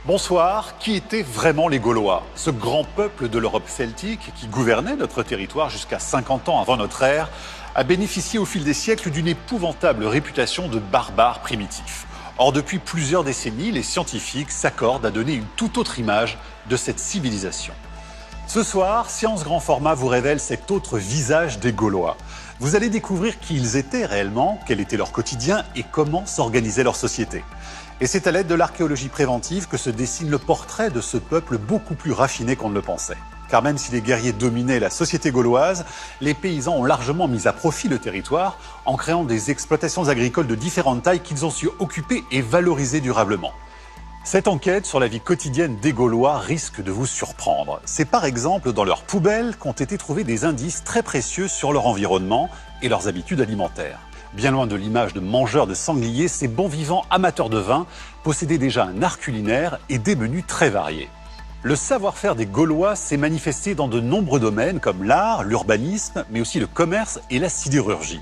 Bonsoir, qui étaient vraiment les Gaulois? Ce grand peuple de l'Europe celtique qui gouvernait notre territoire jusqu'à 50 ans avant notre ère a bénéficié au fil des siècles d'une épouvantable réputation de barbares primitifs. Or, depuis plusieurs décennies, les scientifiques s'accordent à donner une toute autre image de cette civilisation. Ce soir, Science Grand Format vous révèle cet autre visage des Gaulois. Vous allez découvrir qui ils étaient réellement, quel était leur quotidien et comment s'organisait leur société. Et c'est à l'aide de l'archéologie préventive que se dessine le portrait de ce peuple beaucoup plus raffiné qu'on ne le pensait. Car même si les guerriers dominaient la société gauloise, les paysans ont largement mis à profit le territoire en créant des exploitations agricoles de différentes tailles qu'ils ont su occuper et valoriser durablement. Cette enquête sur la vie quotidienne des Gaulois risque de vous surprendre. C'est par exemple dans leurs poubelles qu'ont été trouvés des indices très précieux sur leur environnement et leurs habitudes alimentaires. Bien loin de l'image de mangeurs de sangliers, ces bons vivants amateurs de vin possédaient déjà un art culinaire et des menus très variés. Le savoir-faire des Gaulois s'est manifesté dans de nombreux domaines comme l'art, l'urbanisme, mais aussi le commerce et la sidérurgie.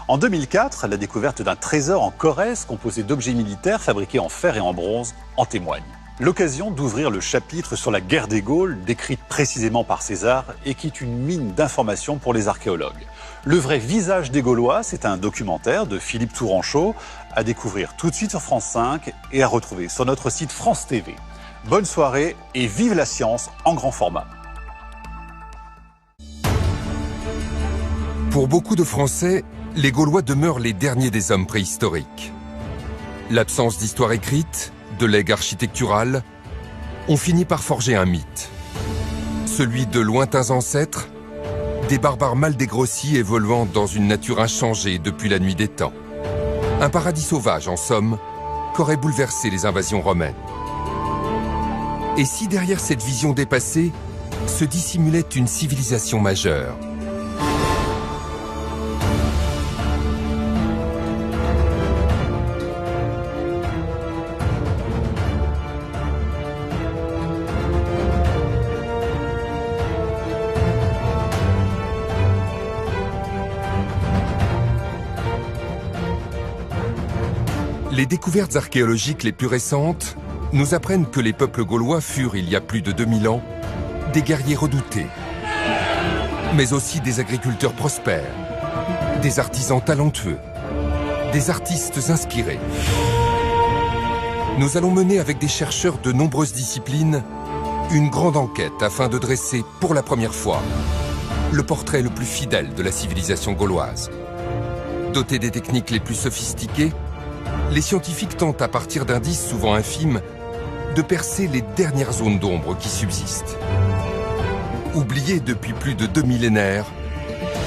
En 2004, la découverte d'un trésor en Corrèze composé d'objets militaires fabriqués en fer et en bronze en témoigne. L'occasion d'ouvrir le chapitre sur la guerre des Gaules, décrite précisément par César, et qui est une mine d'informations pour les archéologues. Le vrai visage des Gaulois, c'est un documentaire de Philippe Touranchot, à découvrir tout de suite sur France 5 et à retrouver sur notre site France TV. Bonne soirée et vive la science en grand format. Pour beaucoup de Français, les Gaulois demeurent les derniers des hommes préhistoriques. L'absence d'histoire écrite, de legs architectural, ont fini par forger un mythe. Celui de lointains ancêtres, des barbares mal dégrossis évoluant dans une nature inchangée depuis la nuit des temps. Un paradis sauvage, en somme, qu'auraient bouleversé les invasions romaines. Et si derrière cette vision dépassée se dissimulait une civilisation majeure? Les découvertes archéologiques les plus récentes nous apprennent que les peuples gaulois furent, il y a plus de 2000 ans, des guerriers redoutés, mais aussi des agriculteurs prospères, des artisans talentueux, des artistes inspirés. Nous allons mener avec des chercheurs de nombreuses disciplines une grande enquête afin de dresser, pour la première fois, le portrait le plus fidèle de la civilisation gauloise. Dotés des techniques les plus sophistiquées, les scientifiques tentent, à partir d'indices souvent infimes, de percer les dernières zones d'ombre qui subsistent. Oubliés depuis plus de 2 millénaires,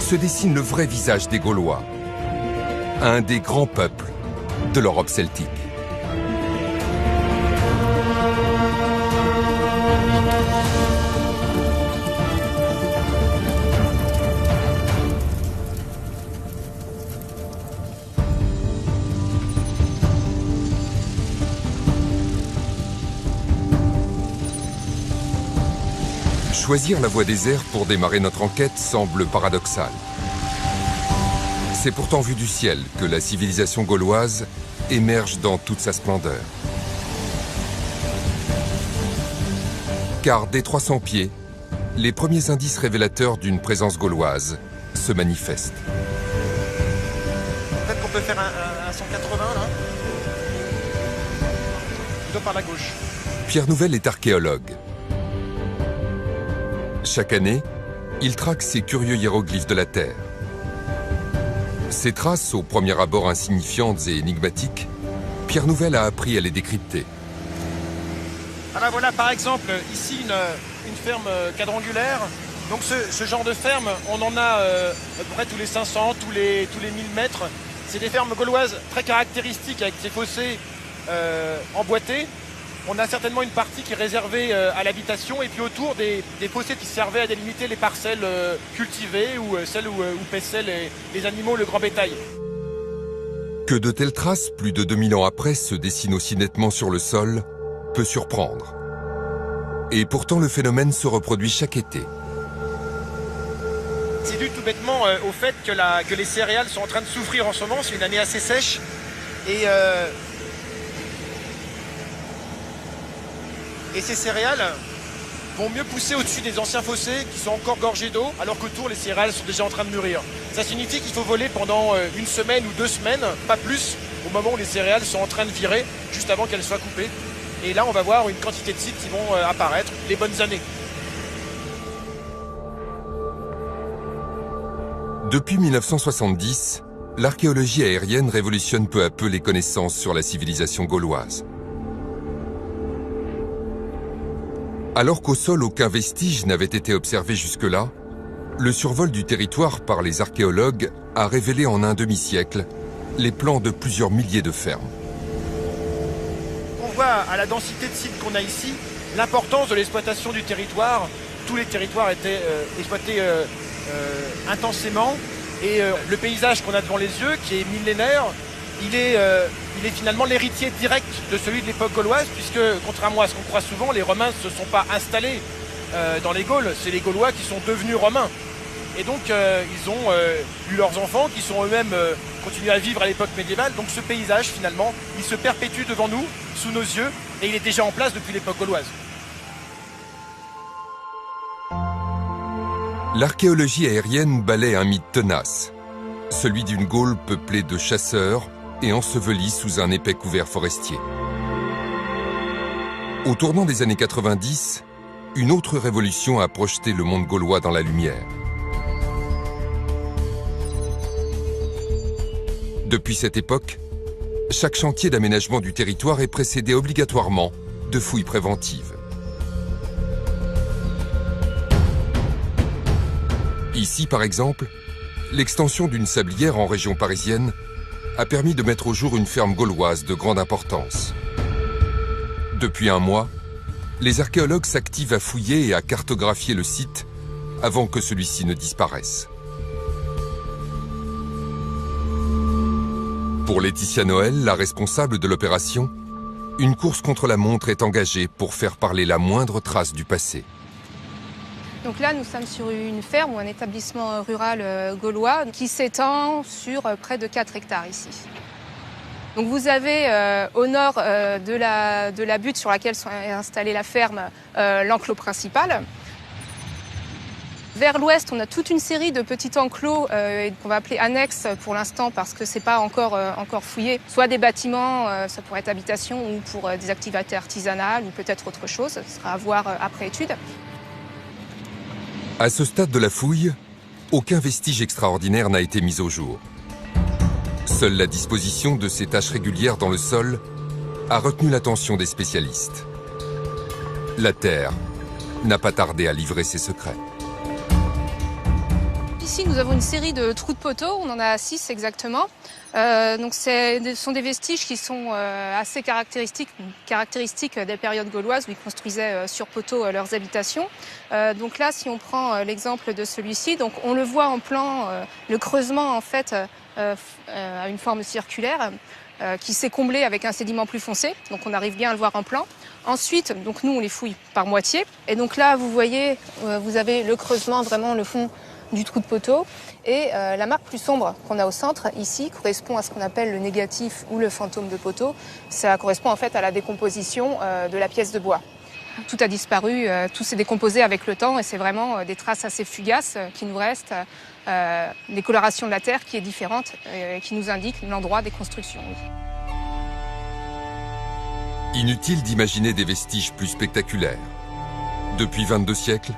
se dessine le vrai visage des Gaulois, un des grands peuples de l'Europe celtique. Choisir la voie des airs pour démarrer notre enquête semble paradoxal. C'est pourtant vu du ciel que la civilisation gauloise émerge dans toute sa splendeur. Car dès 300 pieds, les premiers indices révélateurs d'une présence gauloise se manifestent. Peut-être qu'on peut faire un 180 là. Plutôt par la gauche. Pierre Nouvel est archéologue. Chaque année, il traque ces curieux hiéroglyphes de la Terre. Ces traces, au premier abord insignifiantes et énigmatiques, Pierre Nouvel a appris à les décrypter. Alors voilà par exemple ici une ferme quadrangulaire. Donc ce genre de ferme, on en a à peu près tous les 500, tous les 1000 mètres. C'est des fermes gauloises très caractéristiques avec ces fossés emboîtés. On a certainement une partie qui est réservée à l'habitation et puis autour des fossés qui servaient à délimiter les parcelles cultivées ou celles où paissaient les animaux, le grand bétail. Que de telles traces, plus de 2000 ans après, se dessinent aussi nettement sur le sol, peut surprendre. Et pourtant, le phénomène se reproduit chaque été. C'est dû tout bêtement au fait que les céréales sont en train de souffrir en ce moment. C'est une année assez sèche et Et ces céréales vont mieux pousser au-dessus des anciens fossés qui sont encore gorgés d'eau, alors qu'autour les céréales sont déjà en train de mûrir. Ça signifie qu'il faut voler pendant une semaine ou 2 semaines, pas plus, au moment où les céréales sont en train de virer, juste avant qu'elles soient coupées. Et là, on va voir une quantité de sites qui vont apparaître, les bonnes années. Depuis 1970, l'archéologie aérienne révolutionne peu à peu les connaissances sur la civilisation gauloise. Alors qu'au sol, aucun vestige n'avait été observé jusque-là, le survol du territoire par les archéologues a révélé en un demi-siècle les plans de plusieurs milliers de fermes. On voit à la densité de sites qu'on a ici l'importance de l'exploitation du territoire. Tous les territoires étaient exploités intensément et le paysage qu'on a devant les yeux, qui est millénaire, il est finalement l'héritier direct de celui de l'époque gauloise, puisque contrairement à ce qu'on croit souvent, les Romains ne se sont pas installés dans les Gaules, c'est les Gaulois qui sont devenus Romains. Et donc ils ont eu leurs enfants qui sont eux-mêmes continués à vivre à l'époque médiévale. Donc ce paysage finalement, il se perpétue devant nous, sous nos yeux, et il est déjà en place depuis l'époque gauloise. L'archéologie aérienne balaie un mythe tenace, celui d'une Gaule peuplée de chasseurs et ensevelie sous un épais couvert forestier. Au tournant des années 90, une autre révolution a projeté le monde gaulois dans la lumière. Depuis cette époque, chaque chantier d'aménagement du territoire est précédé obligatoirement de fouilles préventives. Ici, par exemple, l'extension d'une sablière en région parisienne a permis de mettre au jour une ferme gauloise de grande importance. Depuis un mois, les archéologues s'activent à fouiller et à cartographier le site avant que celui-ci ne disparaisse. Pour Laetitia Noël, la responsable de l'opération, une course contre la montre est engagée pour faire parler la moindre trace du passé. Donc là, nous sommes sur une ferme ou un établissement rural gaulois qui s'étend sur près de 4 hectares ici. Donc vous avez au nord de la butte sur laquelle est installée la ferme l'enclos principal. Vers l'ouest, on a toute une série de petits enclos qu'on va appeler annexes pour l'instant parce que c'est pas encore fouillé. Soit des bâtiments, ça pourrait être habitation ou pour des activités artisanales ou peut-être autre chose. Ce sera à voir après étude. À ce stade de la fouille, aucun vestige extraordinaire n'a été mis au jour. Seule la disposition de ces taches régulières dans le sol a retenu l'attention des spécialistes. La Terre n'a pas tardé à livrer ses secrets. Ici, nous avons une série de trous de poteaux, on en a 6 exactement. Donc ce sont des vestiges qui sont assez caractéristiques des périodes gauloises où ils construisaient sur poteaux leurs habitations. Donc là, si on prend l'exemple de celui-ci, donc on le voit en plan, le creusement en fait a une forme circulaire qui s'est comblé avec un sédiment plus foncé, donc on arrive bien à le voir en plan. Ensuite, donc nous on les fouille par moitié, et donc là vous voyez, vous avez le creusement vraiment le fond du trou de poteau. Et la marque plus sombre qu'on a au centre, ici, correspond à ce qu'on appelle le négatif ou le fantôme de poteau. Ça correspond en fait à la décomposition de la pièce de bois. Tout a disparu, tout s'est décomposé avec le temps et c'est vraiment des traces assez fugaces qui nous restent. Des colorations de la terre qui est différente et qui nous indique l'endroit des constructions. Inutile d'imaginer des vestiges plus spectaculaires. Depuis 22 siècles,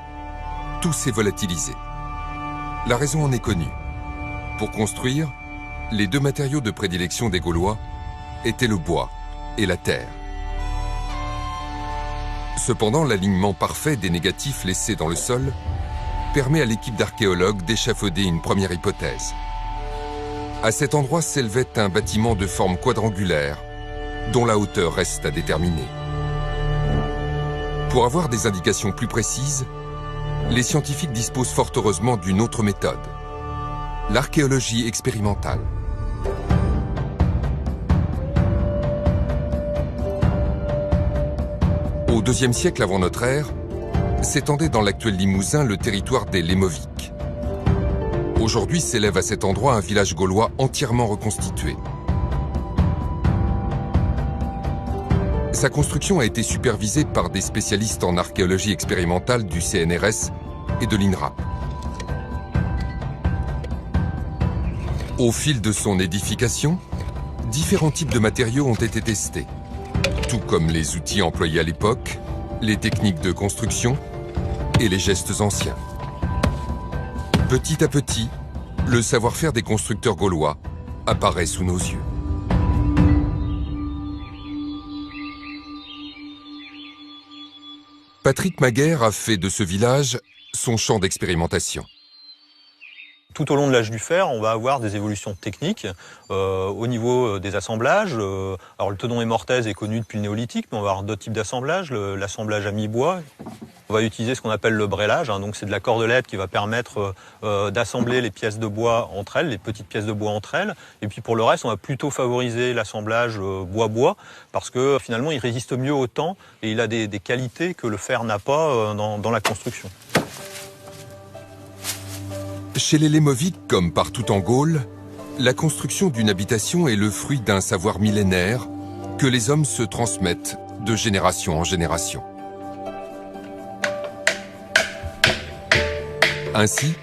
tout s'est volatilisé. La raison en est connue. Pour construire, les 2 matériaux de prédilection des Gaulois étaient le bois et la terre. Cependant, l'alignement parfait des négatifs laissés dans le sol permet à l'équipe d'archéologues d'échafauder une première hypothèse. À cet endroit s'élevait un bâtiment de forme quadrangulaire, dont la hauteur reste à déterminer. Pour avoir des indications plus précises, les scientifiques disposent fort heureusement d'une autre méthode, l'archéologie expérimentale. Au IIe siècle avant notre ère, s'étendait dans l'actuel Limousin le territoire des Lémoviques. Aujourd'hui s'élève à cet endroit un village gaulois entièrement reconstitué. Sa construction a été supervisée par des spécialistes en archéologie expérimentale du CNRS et de l'INRAP. Au fil de son édification, différents types de matériaux ont été testés, tout comme les outils employés à l'époque, les techniques de construction et les gestes anciens. Petit à petit, le savoir-faire des constructeurs gaulois apparaît sous nos yeux. Patrick Maguère a fait de ce village son champ d'expérimentation. Tout au long de l'âge du fer, on va avoir des évolutions techniques au niveau des assemblages. Alors le tenon et mortaise est connu depuis le néolithique, mais on va avoir d'autres types d'assemblages, l'assemblage à mi-bois. On va utiliser ce qu'on appelle le brêlage, donc c'est de la cordelette qui va permettre d'assembler les pièces de bois entre elles, les petites pièces de bois entre elles. Et puis pour le reste, on va plutôt favoriser l'assemblage bois-bois, parce que finalement il résiste mieux au temps et il a des qualités que le fer n'a pas dans la construction. Chez les Lémoviques, comme partout en Gaule, la construction d'une habitation est le fruit d'un savoir millénaire que les hommes se transmettent de génération en génération. Ainsi,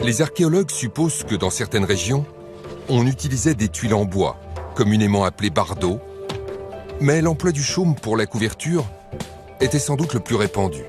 les archéologues supposent que dans certaines régions, on utilisait des tuiles en bois, communément appelées bardeaux, mais l'emploi du chaume pour la couverture était sans doute le plus répandu.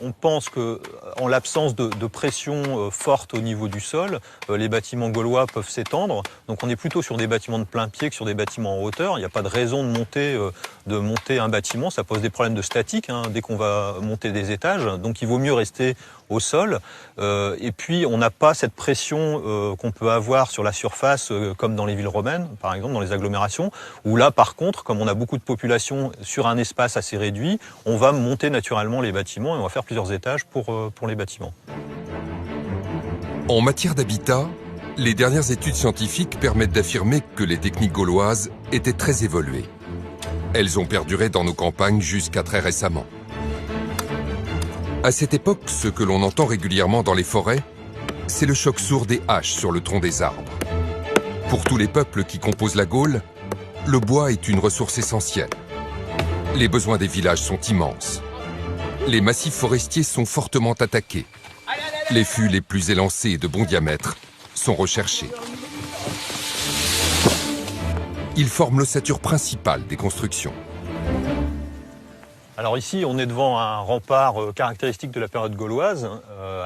On pense qu'en l'absence de pression forte au niveau du sol, les bâtiments gaulois peuvent s'étendre. Donc on est plutôt sur des bâtiments de plein pied que sur des bâtiments en hauteur. Il n'y a pas de raison de monter un bâtiment. Ça pose des problèmes de statique dès qu'on va monter des étages. Donc il vaut mieux rester au sol. Et puis on n'a pas cette pression qu'on peut avoir sur la surface comme dans les villes romaines, par exemple, dans les agglomérations, où là par contre, comme on a beaucoup de population sur un espace assez réduit, on va monter naturellement les bâtiments et on va faire plusieurs étages pour les bâtiments. En matière d'habitat, les dernières études scientifiques permettent d'affirmer que les techniques gauloises étaient très évoluées. Elles ont perduré dans nos campagnes jusqu'à très récemment. À cette époque, ce que l'on entend régulièrement dans les forêts, c'est le choc sourd des haches sur le tronc des arbres. Pour tous les peuples qui composent la Gaule, le bois est une ressource essentielle. Les besoins des villages sont immenses. Les massifs forestiers sont fortement attaqués. Les fûts les plus élancés et de bon diamètre sont recherchés. Ils forment l'ossature principale des constructions. Alors ici, on est devant un rempart caractéristique de la période gauloise,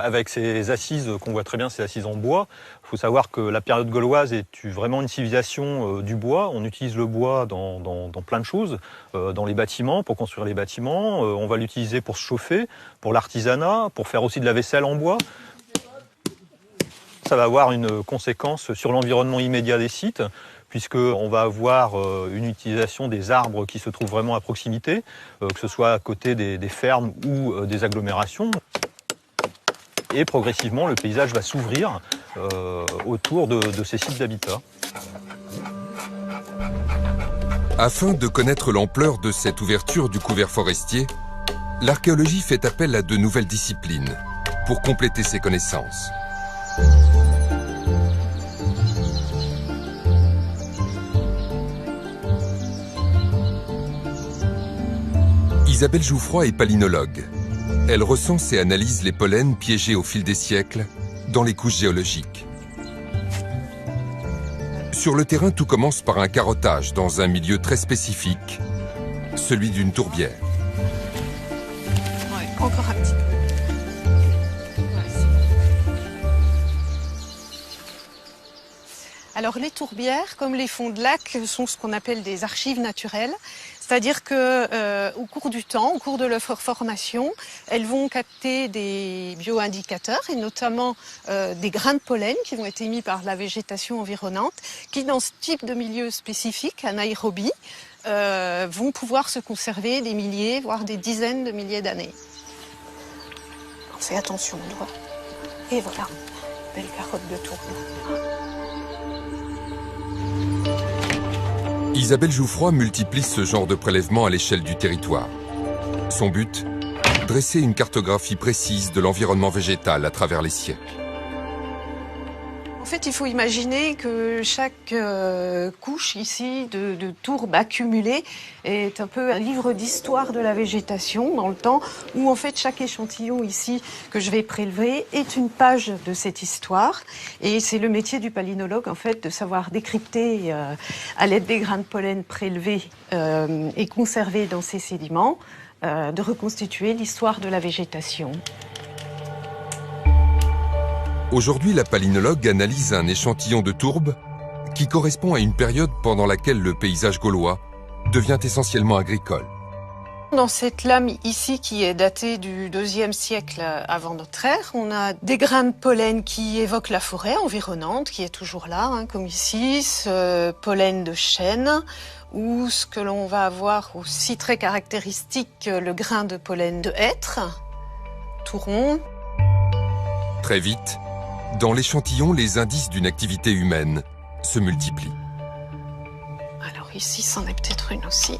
avec ces assises qu'on voit très bien, ces assises en bois. Il faut savoir que la période gauloise est vraiment une civilisation du bois. On utilise le bois dans plein de choses, dans les bâtiments, pour construire les bâtiments. On va l'utiliser pour se chauffer, pour l'artisanat, pour faire aussi de la vaisselle en bois. Ça va avoir une conséquence sur l'environnement immédiat des sites, puisqu'on va avoir une utilisation des arbres qui se trouvent vraiment à proximité, que ce soit à côté des fermes ou des agglomérations. Et progressivement, le paysage va s'ouvrir autour de ces sites d'habitat. Afin de connaître l'ampleur de cette ouverture du couvert forestier, l'archéologie fait appel à de nouvelles disciplines pour compléter ses connaissances. Isabelle Jouffroy est palynologue. Elle recense et analyse les pollens piégés au fil des siècles dans les couches géologiques. Sur le terrain, tout commence par un carottage dans un milieu très spécifique, celui d'une tourbière. Ouais, encore un petit peu. Alors les tourbières, comme les fonds de lac, sont ce qu'on appelle des archives naturelles. C'est-à-dire que au cours du temps, au cours de leur formation, elles vont capter des bioindicateurs et notamment des grains de pollen qui vont être émis par la végétation environnante, qui dans ce type de milieu spécifique, anaérobie, vont pouvoir se conserver des milliers, voire des dizaines de milliers d'années. On fait attention au doigt. Et voilà, belle carotte de tourbe. Isabelle Jouffroy multiplie ce genre de prélèvement à l'échelle du territoire. Son but, dresser une cartographie précise de l'environnement végétal à travers les siècles. En fait, fait, il faut imaginer que chaque couche ici de tourbe accumulée est un peu un livre d'histoire de la végétation dans le temps, où en fait chaque échantillon ici que je vais prélever est une page de cette histoire. Et c'est le métier du palynologue en fait de savoir décrypter à l'aide des grains de pollen prélevés et conservés dans ces sédiments, de reconstituer l'histoire de la végétation. Aujourd'hui, la palynologue analyse un échantillon de tourbe qui correspond à une période pendant laquelle le paysage gaulois devient essentiellement agricole. Dans cette lame ici qui est datée du IIe siècle avant notre ère, on a des grains de pollen qui évoquent la forêt environnante, qui est toujours là, hein, comme ici, ce pollen de chêne, ou ce que l'on va avoir aussi très caractéristique, le grain de pollen de hêtre, tout rond. Très vite, dans l'échantillon, les indices d'une activité humaine se multiplient. Alors ici, c'en est peut-être une aussi.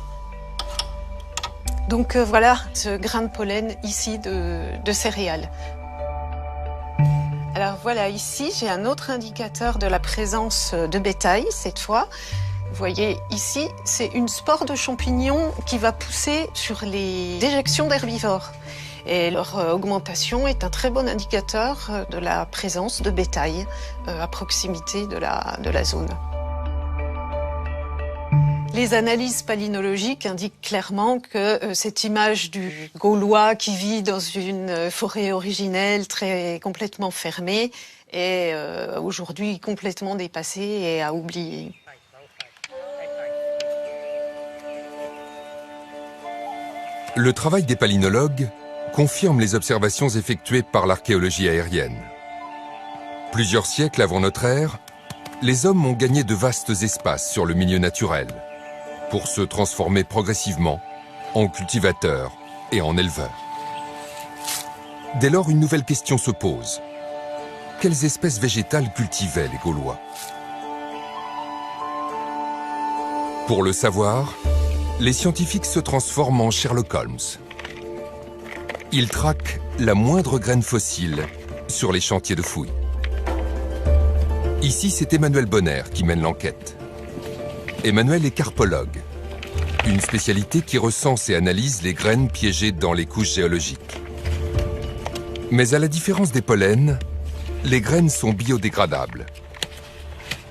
Donc voilà ce grain de pollen ici de céréales. Alors voilà, ici, j'ai un autre indicateur de la présence de bétail, cette fois. Vous voyez ici, c'est une spore de champignon qui va pousser sur les déjections d'herbivores. Et leur augmentation est un très bon indicateur de la présence de bétail à proximité de la zone. Les analyses palynologiques indiquent clairement que cette image du Gaulois qui vit dans une forêt originelle complètement fermée est aujourd'hui complètement dépassée et à oublier. Le travail des palynologues confirme les observations effectuées par l'archéologie aérienne. Plusieurs siècles avant notre ère, les hommes ont gagné de vastes espaces sur le milieu naturel pour se transformer progressivement en cultivateurs et en éleveurs. Dès lors, une nouvelle question se pose. Quelles espèces végétales cultivaient les Gaulois? Pour le savoir, les scientifiques se transforment en Sherlock Holmes. Ils traquent la moindre graine fossile sur les chantiers de fouilles. Ici, c'est Emmanuel Bonner qui mène l'enquête. Emmanuel est carpologue, une spécialité qui recense et analyse les graines piégées dans les couches géologiques. Mais à la différence des pollens, les graines sont biodégradables.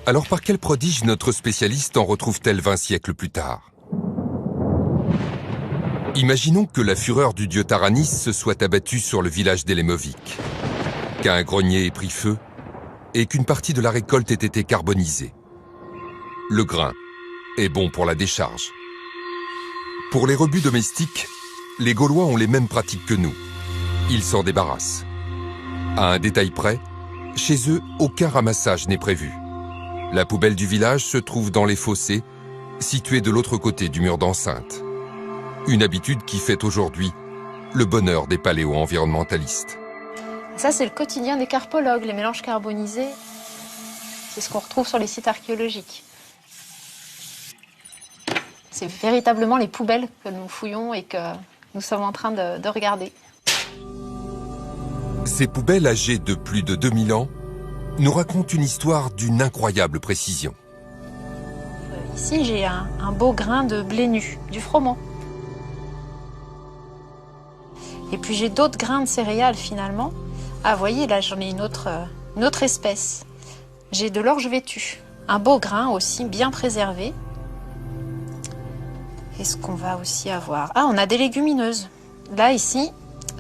Alors par quel prodige notre spécialiste en retrouve-t-elle 20 siècles plus tard? Imaginons que la fureur du dieu Taranis se soit abattue sur le village d'Elemovic, qu'un grenier ait pris feu et qu'une partie de la récolte ait été carbonisée. Le grain est bon pour la décharge. Pour les rebuts domestiques, les Gaulois ont les mêmes pratiques que nous. Ils s'en débarrassent. À un détail près, chez eux, aucun ramassage n'est prévu. La poubelle du village se trouve dans les fossés, situés de l'autre côté du mur d'enceinte. Une habitude qui fait aujourd'hui le bonheur des paléo-environnementalistes. Ça, c'est le quotidien des carpologues, les mélanges carbonisés. C'est ce qu'on retrouve sur les sites archéologiques. C'est véritablement les poubelles que nous fouillons et que nous sommes en train de regarder. Ces poubelles âgées de plus de 2000 ans nous racontent une histoire d'une incroyable précision. Ici, j'ai un beau grain de blé nu, du froment. Et puis j'ai d'autres grains de céréales finalement. Ah, vous voyez, là j'en ai une autre espèce. J'ai de l'orge vêtue. Un beau grain aussi, bien préservé. Qu'est-ce qu'on va aussi avoir? Ah, on a des légumineuses. Là, ici,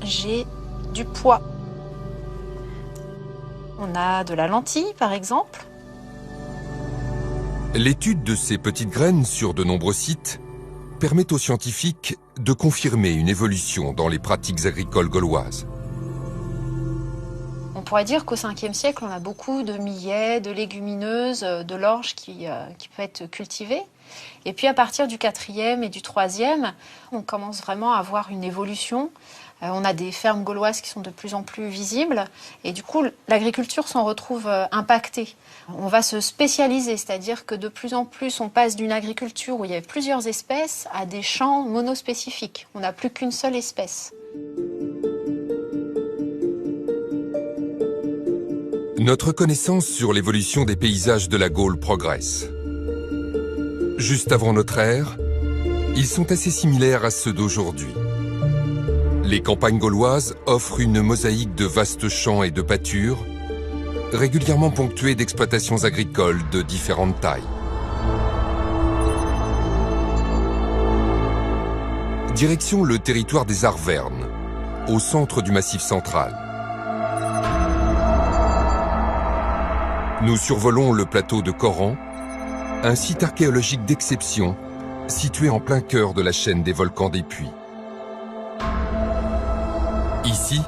j'ai du pois. On a de la lentille, par exemple. L'étude de ces petites graines sur de nombreux sites permet aux scientifiques de confirmer une évolution dans les pratiques agricoles gauloises. On pourrait dire qu'au 5e siècle, on a beaucoup de millets, de légumineuses, de l'orge qui peut être cultivée. Et puis à partir du 4e et du 3e, on commence vraiment à avoir une évolution. On a des fermes gauloises qui sont de plus en plus visibles. Et du coup, l'agriculture s'en retrouve impactée. On va se spécialiser, c'est-à-dire que de plus en plus, on passe d'une agriculture où il y avait plusieurs espèces à des champs monospécifiques. On n'a plus qu'une seule espèce. Notre connaissance sur l'évolution des paysages de la Gaule progresse. Juste avant notre ère, ils sont assez similaires à ceux d'aujourd'hui. Les campagnes gauloises offrent une mosaïque de vastes champs et de pâtures, régulièrement ponctuées d'exploitations agricoles de différentes tailles. Direction le territoire des Arvernes, au centre du Massif central. Nous survolons le plateau de Coran, un site archéologique d'exception situé en plein cœur de la chaîne des volcans des Puys. Ici,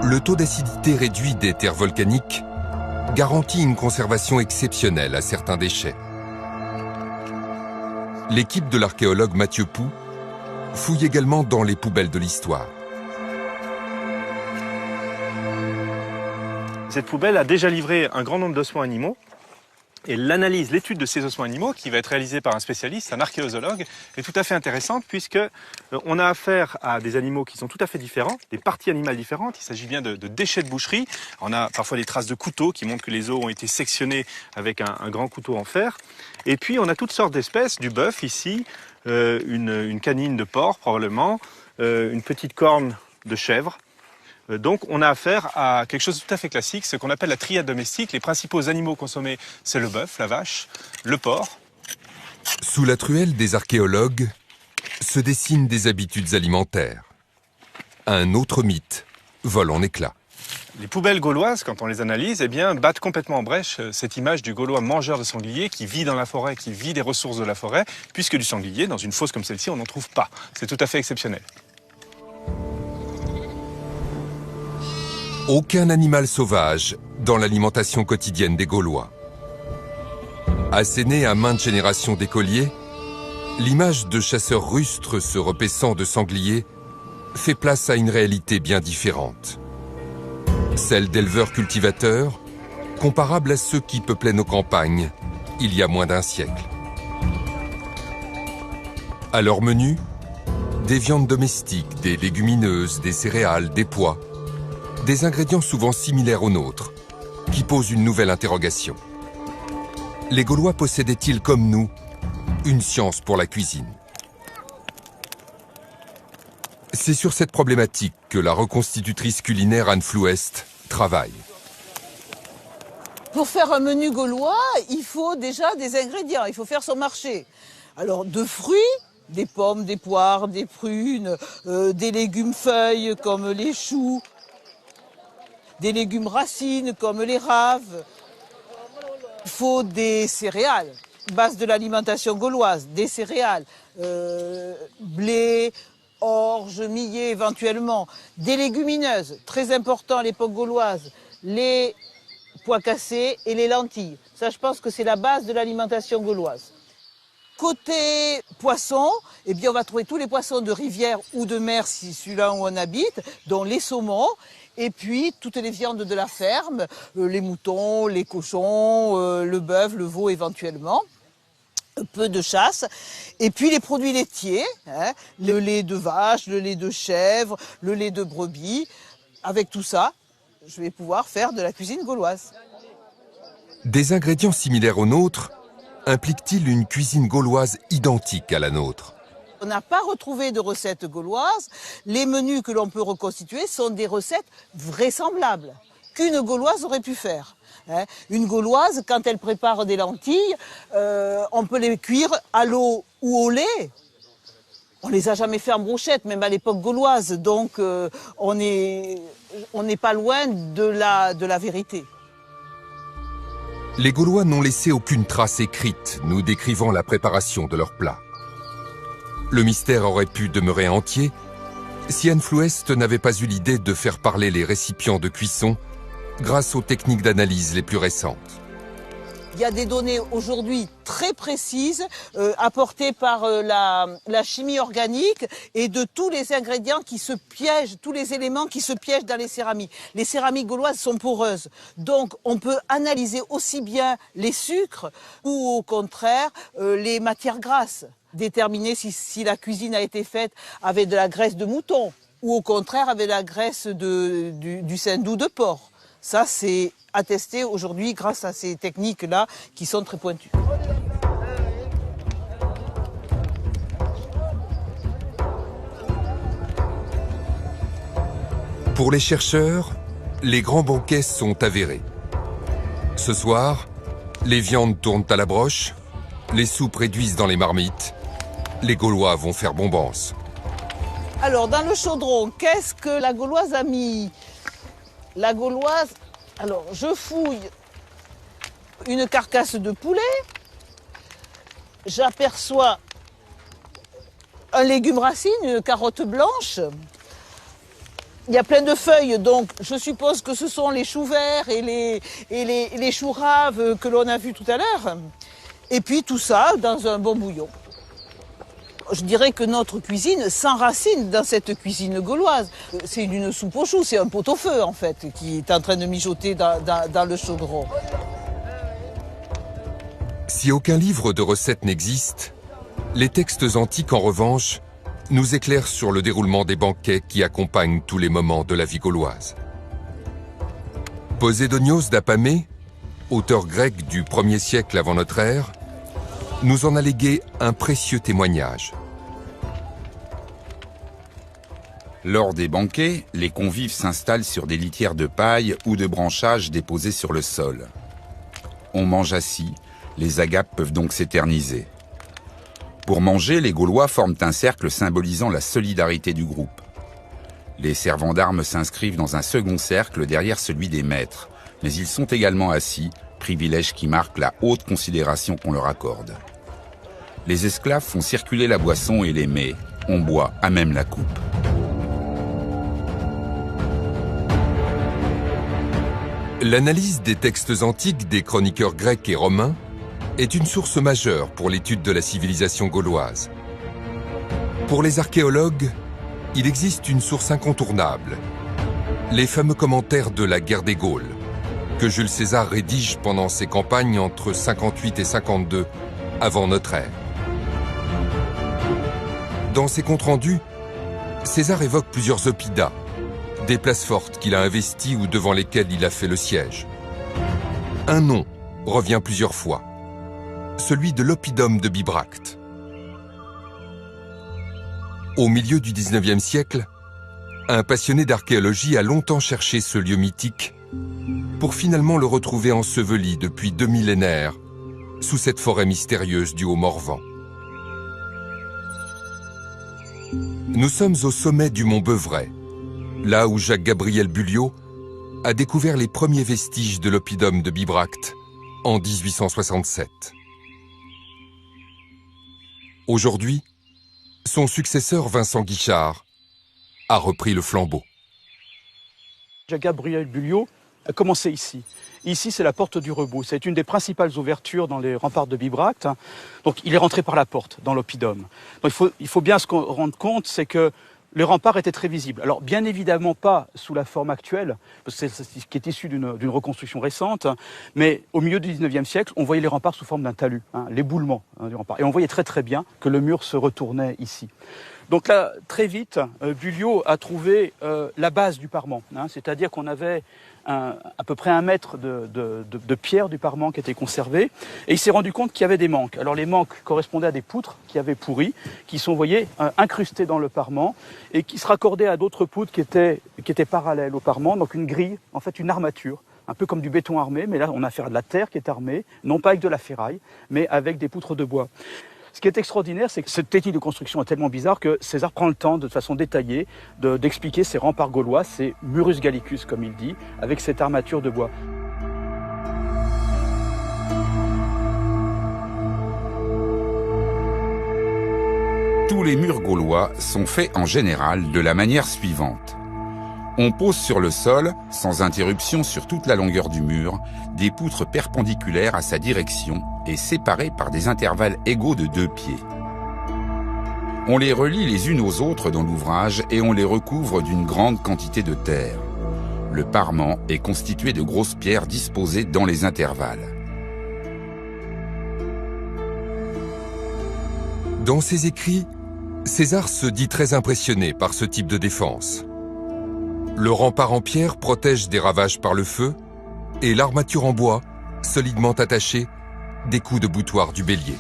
le taux d'acidité réduit des terres volcaniques garantit une conservation exceptionnelle à certains déchets. L'équipe de l'archéologue Mathieu Pou fouille également dans les poubelles de l'histoire. Cette poubelle a déjà livré un grand nombre d'ossements animaux. Et l'analyse, l'étude de ces ossements animaux, qui va être réalisée par un spécialiste, un archéozoologue, est tout à fait intéressante puisque on a affaire à des animaux qui sont tout à fait différents, des parties animales différentes. Il s'agit bien de déchets de boucherie. On a parfois des traces de couteaux qui montrent que les os ont été sectionnés avec un grand couteau en fer. Et puis on a toutes sortes d'espèces, du bœuf ici, une canine de porc probablement, une petite corne de chèvre. Donc on a affaire à quelque chose de tout à fait classique, ce qu'on appelle la triade domestique. Les principaux animaux consommés, c'est le bœuf, la vache, le porc. Sous la truelle des archéologues se dessinent des habitudes alimentaires. Un autre mythe vole en éclats. Les poubelles gauloises, quand on les analyse, eh bien, battent complètement en brèche cette image du Gaulois mangeur de sanglier qui vit dans la forêt, qui vit des ressources de la forêt, puisque du sanglier, dans une fosse comme celle-ci, on n'en trouve pas. C'est tout à fait exceptionnel. Aucun animal sauvage dans l'alimentation quotidienne des Gaulois. Asséné à maintes générations d'écoliers, l'image de chasseurs rustres se repaissant de sangliers fait place à une réalité bien différente. Celle d'éleveurs cultivateurs, comparables à ceux qui peuplaient nos campagnes il y a moins d'un siècle. À leur menu, des viandes domestiques, des légumineuses, des céréales, des pois, des ingrédients souvent similaires aux nôtres, qui posent une nouvelle interrogation. Les Gaulois possédaient-ils, comme nous, une science pour la cuisine? C'est sur cette problématique que la reconstitutrice culinaire Anne Flouest travaille. Pour faire un menu gaulois, il faut déjà des ingrédients, il faut faire son marché. Alors, de fruits, des pommes, des poires, des prunes, des légumes feuilles comme les choux, des légumes racines comme les raves. Il faut des céréales, base de l'alimentation gauloise, des céréales, blé, orge, millet éventuellement, des légumineuses, très important à l'époque gauloise, les pois cassés et les lentilles. Ça, je pense que c'est la base de l'alimentation gauloise. Côté poissons, eh bien, on va trouver tous les poissons de rivière ou de mer, si celui-là où on habite, dont les saumons, et puis toutes les viandes de la ferme, les moutons, les cochons, le bœuf, le veau éventuellement. Peu de chasse, et puis les produits laitiers, hein, le lait de vache, le lait de chèvre, le lait de brebis. Avec tout ça, je vais pouvoir faire de la cuisine gauloise. Des ingrédients similaires aux nôtres impliquent-ils une cuisine gauloise identique à la nôtre? On n'a pas retrouvé de recettes gauloises. Les menus que l'on peut reconstituer sont des recettes vraisemblables qu'une gauloise aurait pu faire. Une gauloise, quand elle prépare des lentilles, on peut les cuire à l'eau ou au lait. On les a jamais fait en brochette, même à l'époque gauloise. Donc on n'est pas loin de la vérité. Les Gaulois n'ont laissé aucune trace écrite nous décrivant la préparation de leurs plats. Le mystère aurait pu demeurer entier si Anne Flouest n'avait pas eu l'idée de faire parler les récipients de cuisson grâce aux techniques d'analyse les plus récentes. Il y a des données aujourd'hui très précises apportées par la chimie organique et de tous les ingrédients qui se piègent, tous les éléments qui se piègent dans les céramiques. Les céramiques gauloises sont poreuses, donc on peut analyser aussi bien les sucres ou au contraire les matières grasses. Déterminer si la cuisine a été faite avec de la graisse de mouton ou au contraire avec la graisse du sein doux de porc. Ça, c'est attesté aujourd'hui grâce à ces techniques-là qui sont très pointues. Pour les chercheurs, les grands banquets sont avérés. Ce soir, les viandes tournent à la broche, les soupes réduisent dans les marmites, les Gaulois vont faire bombance. Alors, dans le chaudron, qu'est-ce que la Gauloise a mis? La Gauloise, alors je fouille une carcasse de poulet, j'aperçois un légume racine, une carotte blanche. Il y a plein de feuilles, donc je suppose que ce sont les choux verts et les choux raves que l'on a vus tout à l'heure. Et puis tout ça dans un bon bouillon. Je dirais que notre cuisine s'enracine dans cette cuisine gauloise. C'est une soupe aux choux, c'est un pot-au-feu en fait, qui est en train de mijoter dans le chaudron. Si aucun livre de recettes n'existe, les textes antiques en revanche nous éclairent sur le déroulement des banquets qui accompagnent tous les moments de la vie gauloise. Posédonios d'Apamée, auteur grec du 1er siècle avant notre ère, nous en a légué un précieux témoignage. Lors des banquets, les convives s'installent sur des litières de paille ou de branchages déposés sur le sol. On mange assis, les agapes peuvent donc s'éterniser. Pour manger, les Gaulois forment un cercle symbolisant la solidarité du groupe. Les servants d'armes s'inscrivent dans un second cercle derrière celui des maîtres, mais ils sont également assis, privilège qui marque la haute considération qu'on leur accorde. Les esclaves font circuler la boisson et les mets, on boit à même la coupe. L'analyse des textes antiques des chroniqueurs grecs et romains est une source majeure pour l'étude de la civilisation gauloise. Pour les archéologues, il existe une source incontournable, les fameux commentaires de la guerre des Gaules, que Jules César rédige pendant ses campagnes entre 58 et 52 avant notre ère. Dans ses comptes rendus, César évoque plusieurs oppida, des places fortes qu'il a investies ou devant lesquelles il a fait le siège. Un nom revient plusieurs fois, celui de l'oppidum de Bibracte. Au milieu du 19e siècle, un passionné d'archéologie a longtemps cherché ce lieu mythique pour finalement le retrouver enseveli depuis 2 millénaires sous cette forêt mystérieuse du Haut-Morvan. Nous sommes au sommet du mont Beuvray, là où Jacques-Gabriel Bulliot a découvert les premiers vestiges de l'oppidum de Bibracte en 1867. Aujourd'hui, son successeur Vincent Guichard a repris le flambeau. Jacques-Gabriel Bulliot a commencé ici. Ici, c'est la porte du Rebou. C'est une des principales ouvertures dans les remparts de Bibracte. Donc, il est rentré par la porte, dans l'oppidum. Donc, il faut bien se rendre compte, c'est que les remparts étaient très visibles. Alors, bien évidemment pas sous la forme actuelle, parce que c'est ce qui est issu d'une reconstruction récente, mais au milieu du 19e siècle, on voyait les remparts sous forme d'un talus, l'éboulement du rempart. Et on voyait très très bien que le mur se retournait ici. Donc là, très vite, Bulliot a trouvé la base du parement, c'est-à-dire qu'on avait à peu près 1 mètre de pierre du parement qui était conservé, et il s'est rendu compte qu'il y avait des manques. Alors les manques correspondaient à des poutres qui avaient pourri, qui sont, vous voyez, incrustées dans le parement, et qui se raccordaient à d'autres poutres qui étaient parallèles au parement, donc une grille, en fait une armature, un peu comme du béton armé, mais là on a affaire à de la terre qui est armée, non pas avec de la ferraille, mais avec des poutres de bois. Ce qui est extraordinaire, c'est que cette technique de construction est tellement bizarre que César prend le temps, de façon détaillée, d'expliquer ces remparts gaulois, ces murus gallicus, comme il dit, avec cette armature de bois. Tous les murs gaulois sont faits en général de la manière suivante. On pose sur le sol, sans interruption sur toute la longueur du mur, des poutres perpendiculaires à sa direction et séparées par des intervalles égaux de 2 pieds. On les relie les unes aux autres dans l'ouvrage et on les recouvre d'une grande quantité de terre. Le parement est constitué de grosses pierres disposées dans les intervalles. Dans ses écrits, César se dit très impressionné par ce type de défense. Le rempart en pierre protège des ravages par le feu et l'armature en bois, solidement attachée, des coups de boutoir du bélier.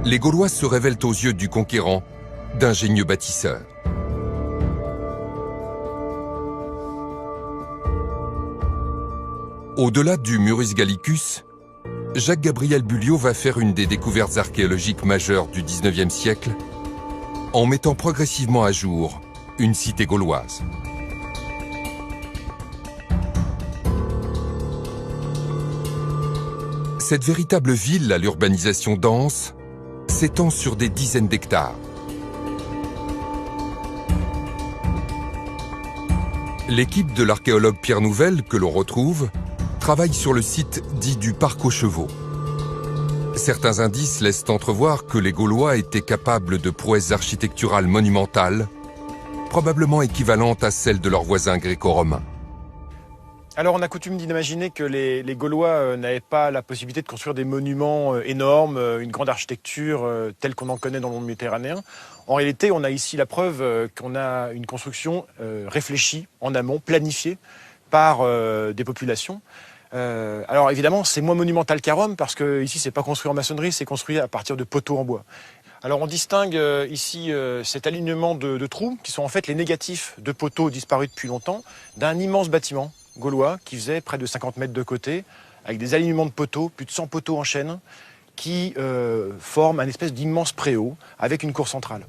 Les Gaulois se révèlent aux yeux du conquérant d'ingénieux bâtisseurs. Au-delà du Murus Gallicus, Jacques-Gabriel Bulliot va faire une des découvertes archéologiques majeures du XIXe siècle en mettant progressivement à jour une cité gauloise. Cette véritable ville à l'urbanisation dense s'étend sur des dizaines d'hectares. L'équipe de l'archéologue Pierre Nouvel, que l'on retrouve, travaille sur le site dit du Parc aux Chevaux. Certains indices laissent entrevoir que les Gaulois étaient capables de prouesses architecturales monumentales, probablement équivalentes à celles de leurs voisins gréco-romains. Alors on a coutume d'imaginer que les Gaulois n'avaient pas la possibilité de construire des monuments énormes, une grande architecture telle qu'on en connaît dans le monde méditerranéen. En réalité, on a ici la preuve qu'on a une construction réfléchie, en amont, planifiée par des populations. Alors évidemment, c'est moins monumental qu'à Rome parce que ici, c'est pas construit en maçonnerie, c'est construit à partir de poteaux en bois. Alors on distingue ici cet alignement de trous qui sont en fait les négatifs de poteaux disparus depuis longtemps d'un immense bâtiment gaulois qui faisait près de 50 mètres de côté avec des alignements de poteaux, plus de 100 poteaux en chaîne qui forment un espèce d'immense préau avec une cour centrale.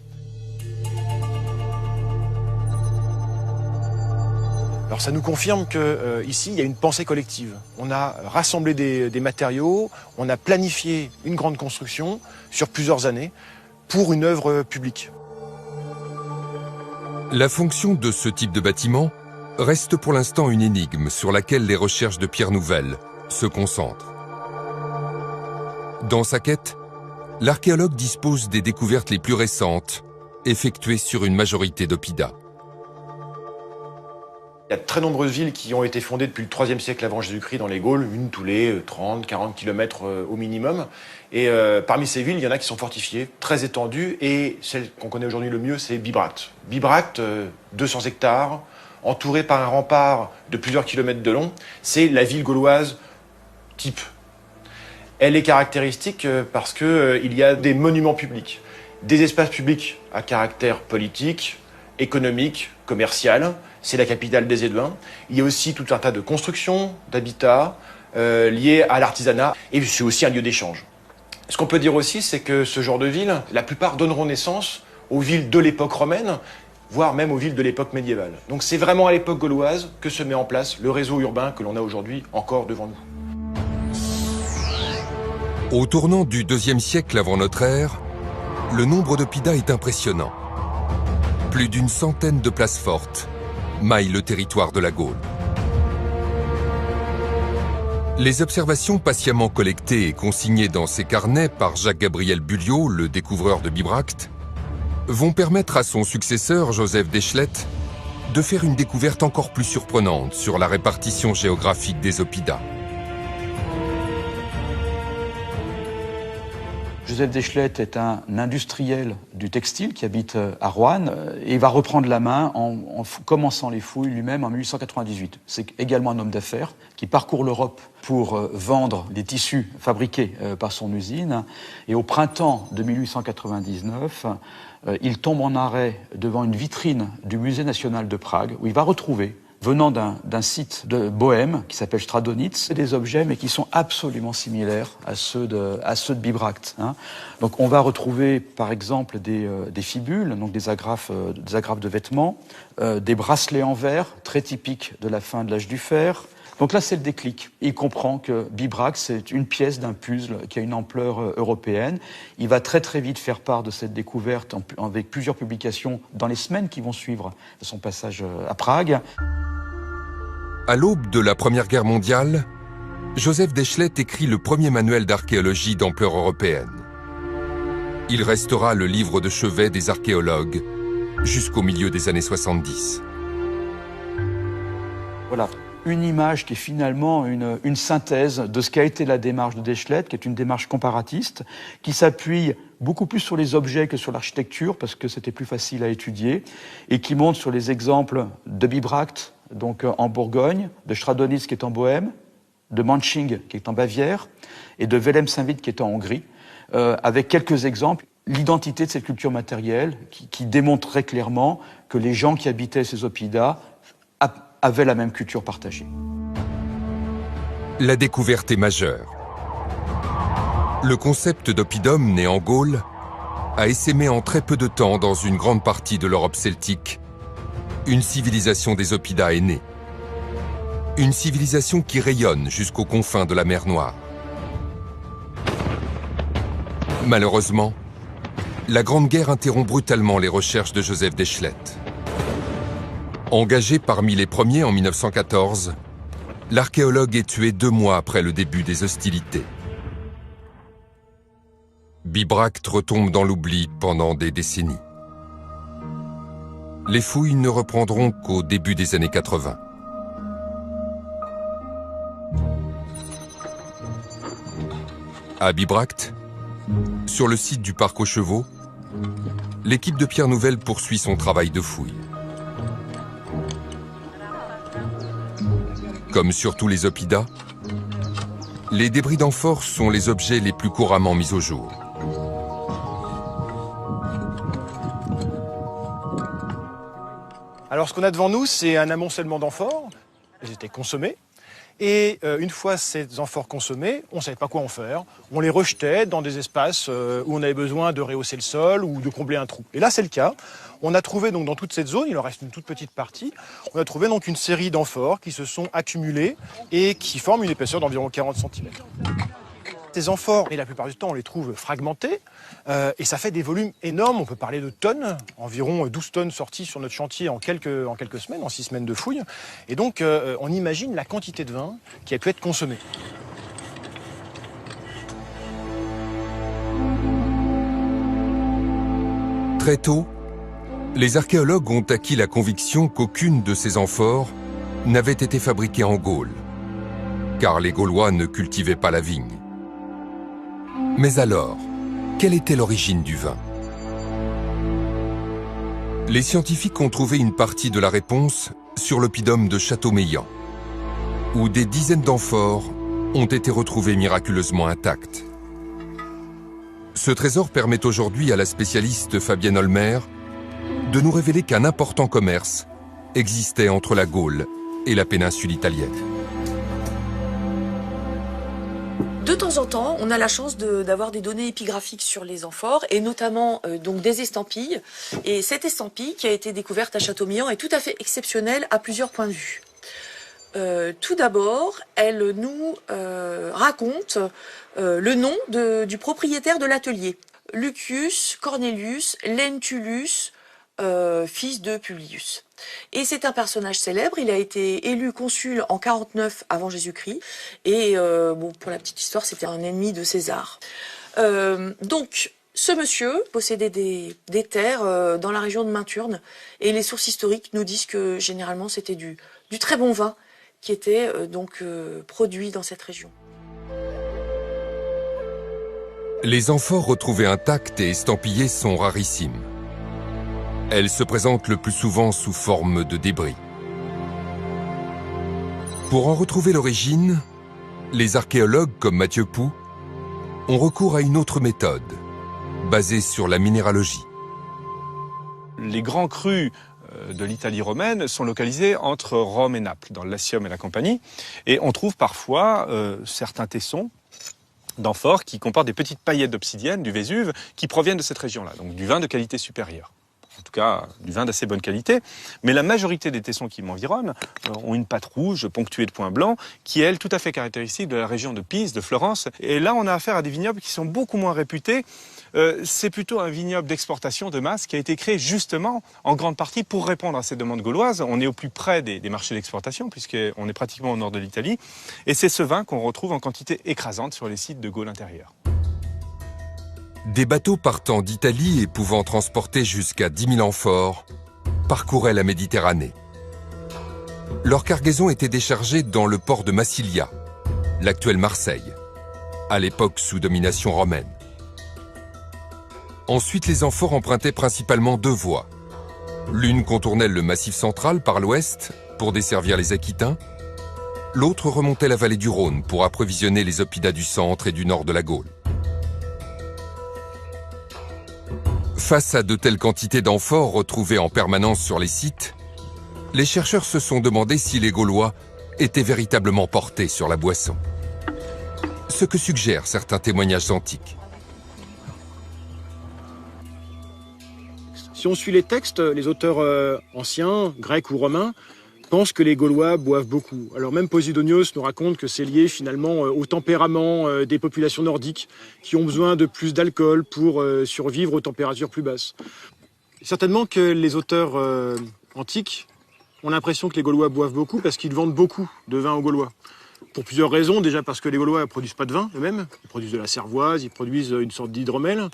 Alors ça nous confirme qu'ici, il y a une pensée collective. On a rassemblé des matériaux, on a planifié une grande construction sur plusieurs années pour une œuvre publique. La fonction de ce type de bâtiment reste pour l'instant une énigme sur laquelle les recherches de Pierre Nouvel se concentrent. Dans sa quête, l'archéologue dispose des découvertes les plus récentes, effectuées sur une majorité d'oppidums. Il y a de très nombreuses villes qui ont été fondées depuis le IIIe siècle avant Jésus-Christ dans les Gaules, une tous les 30-40 km au minimum. Et parmi ces villes, il y en a qui sont fortifiées, très étendues, et celle qu'on connaît aujourd'hui le mieux, c'est Bibracte. Bibracte, 200 hectares, entourée par un rempart de plusieurs kilomètres de long, c'est la ville gauloise type. Elle est caractéristique parce qu'il y a des monuments publics, des espaces publics à caractère politique, économique, commercial. C'est la capitale des Éduins. Il y a aussi tout un tas de constructions, d'habitats liés à l'artisanat, et c'est aussi un lieu d'échange. Ce qu'on peut dire aussi, c'est que ce genre de villes, la plupart donneront naissance aux villes de l'époque romaine, voire même aux villes de l'époque médiévale. Donc c'est vraiment à l'époque gauloise que se met en place le réseau urbain que l'on a aujourd'hui encore devant nous. Au tournant du IIe siècle avant notre ère, le nombre d'oppidums est impressionnant. Plus d'une centaine de places fortes maillent le territoire de la Gaule. Les observations patiemment collectées et consignées dans ces carnets par Jacques-Gabriel Bulliot, le découvreur de Bibracte, vont permettre à son successeur, Joseph Deschlette, de faire une découverte encore plus surprenante sur la répartition géographique des oppidums. Joseph Deschlette est un industriel du textile qui habite à Roanne et il va reprendre la main en commençant les fouilles lui-même en 1898. C'est également un homme d'affaires qui parcourt l'Europe pour vendre des tissus fabriqués par son usine. Et au printemps de 1899, il tombe en arrêt devant une vitrine du Musée national de Prague où il va retrouver, venant d'un site de Bohême qui s'appelle Stradonitz, des objets mais qui sont absolument similaires à ceux de Bibracte. Donc on va retrouver par exemple des fibules, donc des agrafes de vêtements, des bracelets en verre très typiques de la fin de l'âge du fer. Donc là, c'est le déclic. Il comprend que Bibracte, c'est une pièce d'un puzzle qui a une ampleur européenne. Il va très très vite faire part de cette découverte avec plusieurs publications dans les semaines qui vont suivre son passage à Prague. À l'aube de la Première Guerre mondiale, Joseph Deschlette écrit le premier manuel d'archéologie d'ampleur européenne. Il restera le livre de chevet des archéologues jusqu'au milieu des années 70. Voilà, une image qui est finalement une synthèse de ce qu'a été la démarche de Dechlet, qui est une démarche comparatiste, qui s'appuie beaucoup plus sur les objets que sur l'architecture, parce que c'était plus facile à étudier, et qui monte sur les exemples de Bibracte, donc en Bourgogne, de Stradonitz qui est en Bohême, de Manching qui est en Bavière, et de Wilhelm-Saint-Vith qui est en Hongrie, avec quelques exemples. L'identité de cette culture matérielle qui démontre très clairement que les gens qui habitaient ces oppida avaient la même culture partagée. La découverte est majeure. Le concept d'oppidum né en Gaule a essaimé en très peu de temps dans une grande partie de l'Europe celtique. Une civilisation des oppidas est née. Une civilisation qui rayonne jusqu'aux confins de la mer Noire. Malheureusement, la Grande Guerre interrompt brutalement les recherches de Joseph Dechlet. Engagé parmi les premiers en 1914, l'archéologue est tué 2 mois après le début des hostilités. Bibracte retombe dans l'oubli pendant des décennies. Les fouilles ne reprendront qu'au début des années 80. À Bibracte, sur le site du parc aux chevaux, l'équipe de Pierre Nouvel poursuit son travail de fouille. Comme sur tous les oppidas, les débris d'amphores sont les objets les plus couramment mis au jour. Alors ce qu'on a devant nous, c'est un amoncellement d'amphores. Ils étaient consommés. Et une fois ces amphores consommés, on ne savait pas quoi en faire. On les rejetait dans des espaces où on avait besoin de rehausser le sol ou de combler un trou. Et là, c'est le cas. On a trouvé donc dans toute cette zone, il en reste une toute petite partie, on a trouvé donc une série d'amphores qui se sont accumulés et qui forment une épaisseur d'environ 40 cm. Ces amphores, et la plupart du temps, on les trouve fragmentés et ça fait des volumes énormes. On peut parler de tonnes, environ 12 tonnes sorties sur notre chantier en quelques semaines, en 6 semaines de fouilles. Et donc, on imagine la quantité de vin qui a pu être consommée. Très tôt, les archéologues ont acquis la conviction qu'aucune de ces amphores n'avait été fabriquée en Gaule, car les Gaulois ne cultivaient pas la vigne. Mais alors, quelle était l'origine du vin? Les scientifiques ont trouvé une partie de la réponse sur l'oppidum de Châteaumeillan, où des dizaines d'amphores ont été retrouvées miraculeusement intactes. Ce trésor permet aujourd'hui à la spécialiste Fabienne Olmer de nous révéler qu'un important commerce existait entre la Gaule et la péninsule italienne. De temps en temps, on a la chance d'avoir des données épigraphiques sur les amphores et notamment donc des estampilles. Et cette estampille qui a été découverte à Châteaumeillan est tout à fait exceptionnelle à plusieurs points de vue. Tout d'abord, elle nous raconte le nom du propriétaire de l'atelier. Lucius Cornelius Lentulus, fils de Publius. Et c'est un personnage célèbre, il a été élu consul en 49 avant Jésus-Christ, et bon, pour la petite histoire, c'était un ennemi de César. Donc, ce monsieur possédait des terres dans la région de Minturne, et les sources historiques nous disent que généralement c'était du très bon vin qui était produit dans cette région. Les amphores retrouvées intactes et estampillées sont rarissimes. Elles se présentent le plus souvent sous forme de débris. Pour en retrouver l'origine, les archéologues comme Mathieu Pou ont recours à une autre méthode, basée sur la minéralogie. Les grands crus de l'Italie romaine sont localisés entre Rome et Naples, dans le Latium et la Campanie, et on trouve parfois certains tessons d'amphores qui comportent des petites paillettes d'obsidienne du Vésuve qui proviennent de cette région-là, donc du vin de qualité supérieure. En tout cas, du vin d'assez bonne qualité. Mais la majorité des tessons qui m'environnent ont une pâte rouge ponctuée de points blancs, qui est, elle, tout à fait caractéristique de la région de Pise, de Florence. Et là, on a affaire à des vignobles qui sont beaucoup moins réputés. C'est plutôt un vignoble d'exportation de masse qui a été créé justement, en grande partie, pour répondre à ces demandes gauloises. On est au plus près des marchés d'exportation, puisqu'on est pratiquement au nord de l'Italie. Et c'est ce vin qu'on retrouve en quantité écrasante sur les sites de Gaule intérieure. Des bateaux partant d'Italie et pouvant transporter jusqu'à 10 000 amphores parcouraient la Méditerranée. Leur cargaison était déchargée dans le port de Massilia, l'actuelle Marseille, à l'époque sous domination romaine. Ensuite, les amphores empruntaient principalement deux voies. L'une contournait le Massif central par l'ouest pour desservir les Aquitains. L'autre remontait la vallée du Rhône pour approvisionner les oppidats du centre et du nord de la Gaule. Face à de telles quantités d'amphores retrouvées en permanence sur les sites, les chercheurs se sont demandé si les Gaulois étaient véritablement portés sur la boisson. Ce que suggèrent certains témoignages antiques. Si on suit les textes, les auteurs anciens, grecs ou romains, pensent que les Gaulois boivent beaucoup. Alors même Posidonios nous raconte que c'est lié finalement au tempérament des populations nordiques qui ont besoin de plus d'alcool pour survivre aux températures plus basses. Certainement que les auteurs antiques ont l'impression que les Gaulois boivent beaucoup parce qu'ils vendent beaucoup de vin aux Gaulois. Pour plusieurs raisons, déjà parce que les Gaulois ne produisent pas de vin eux-mêmes, ils produisent de la cervoise, ils produisent une sorte d'hydromel.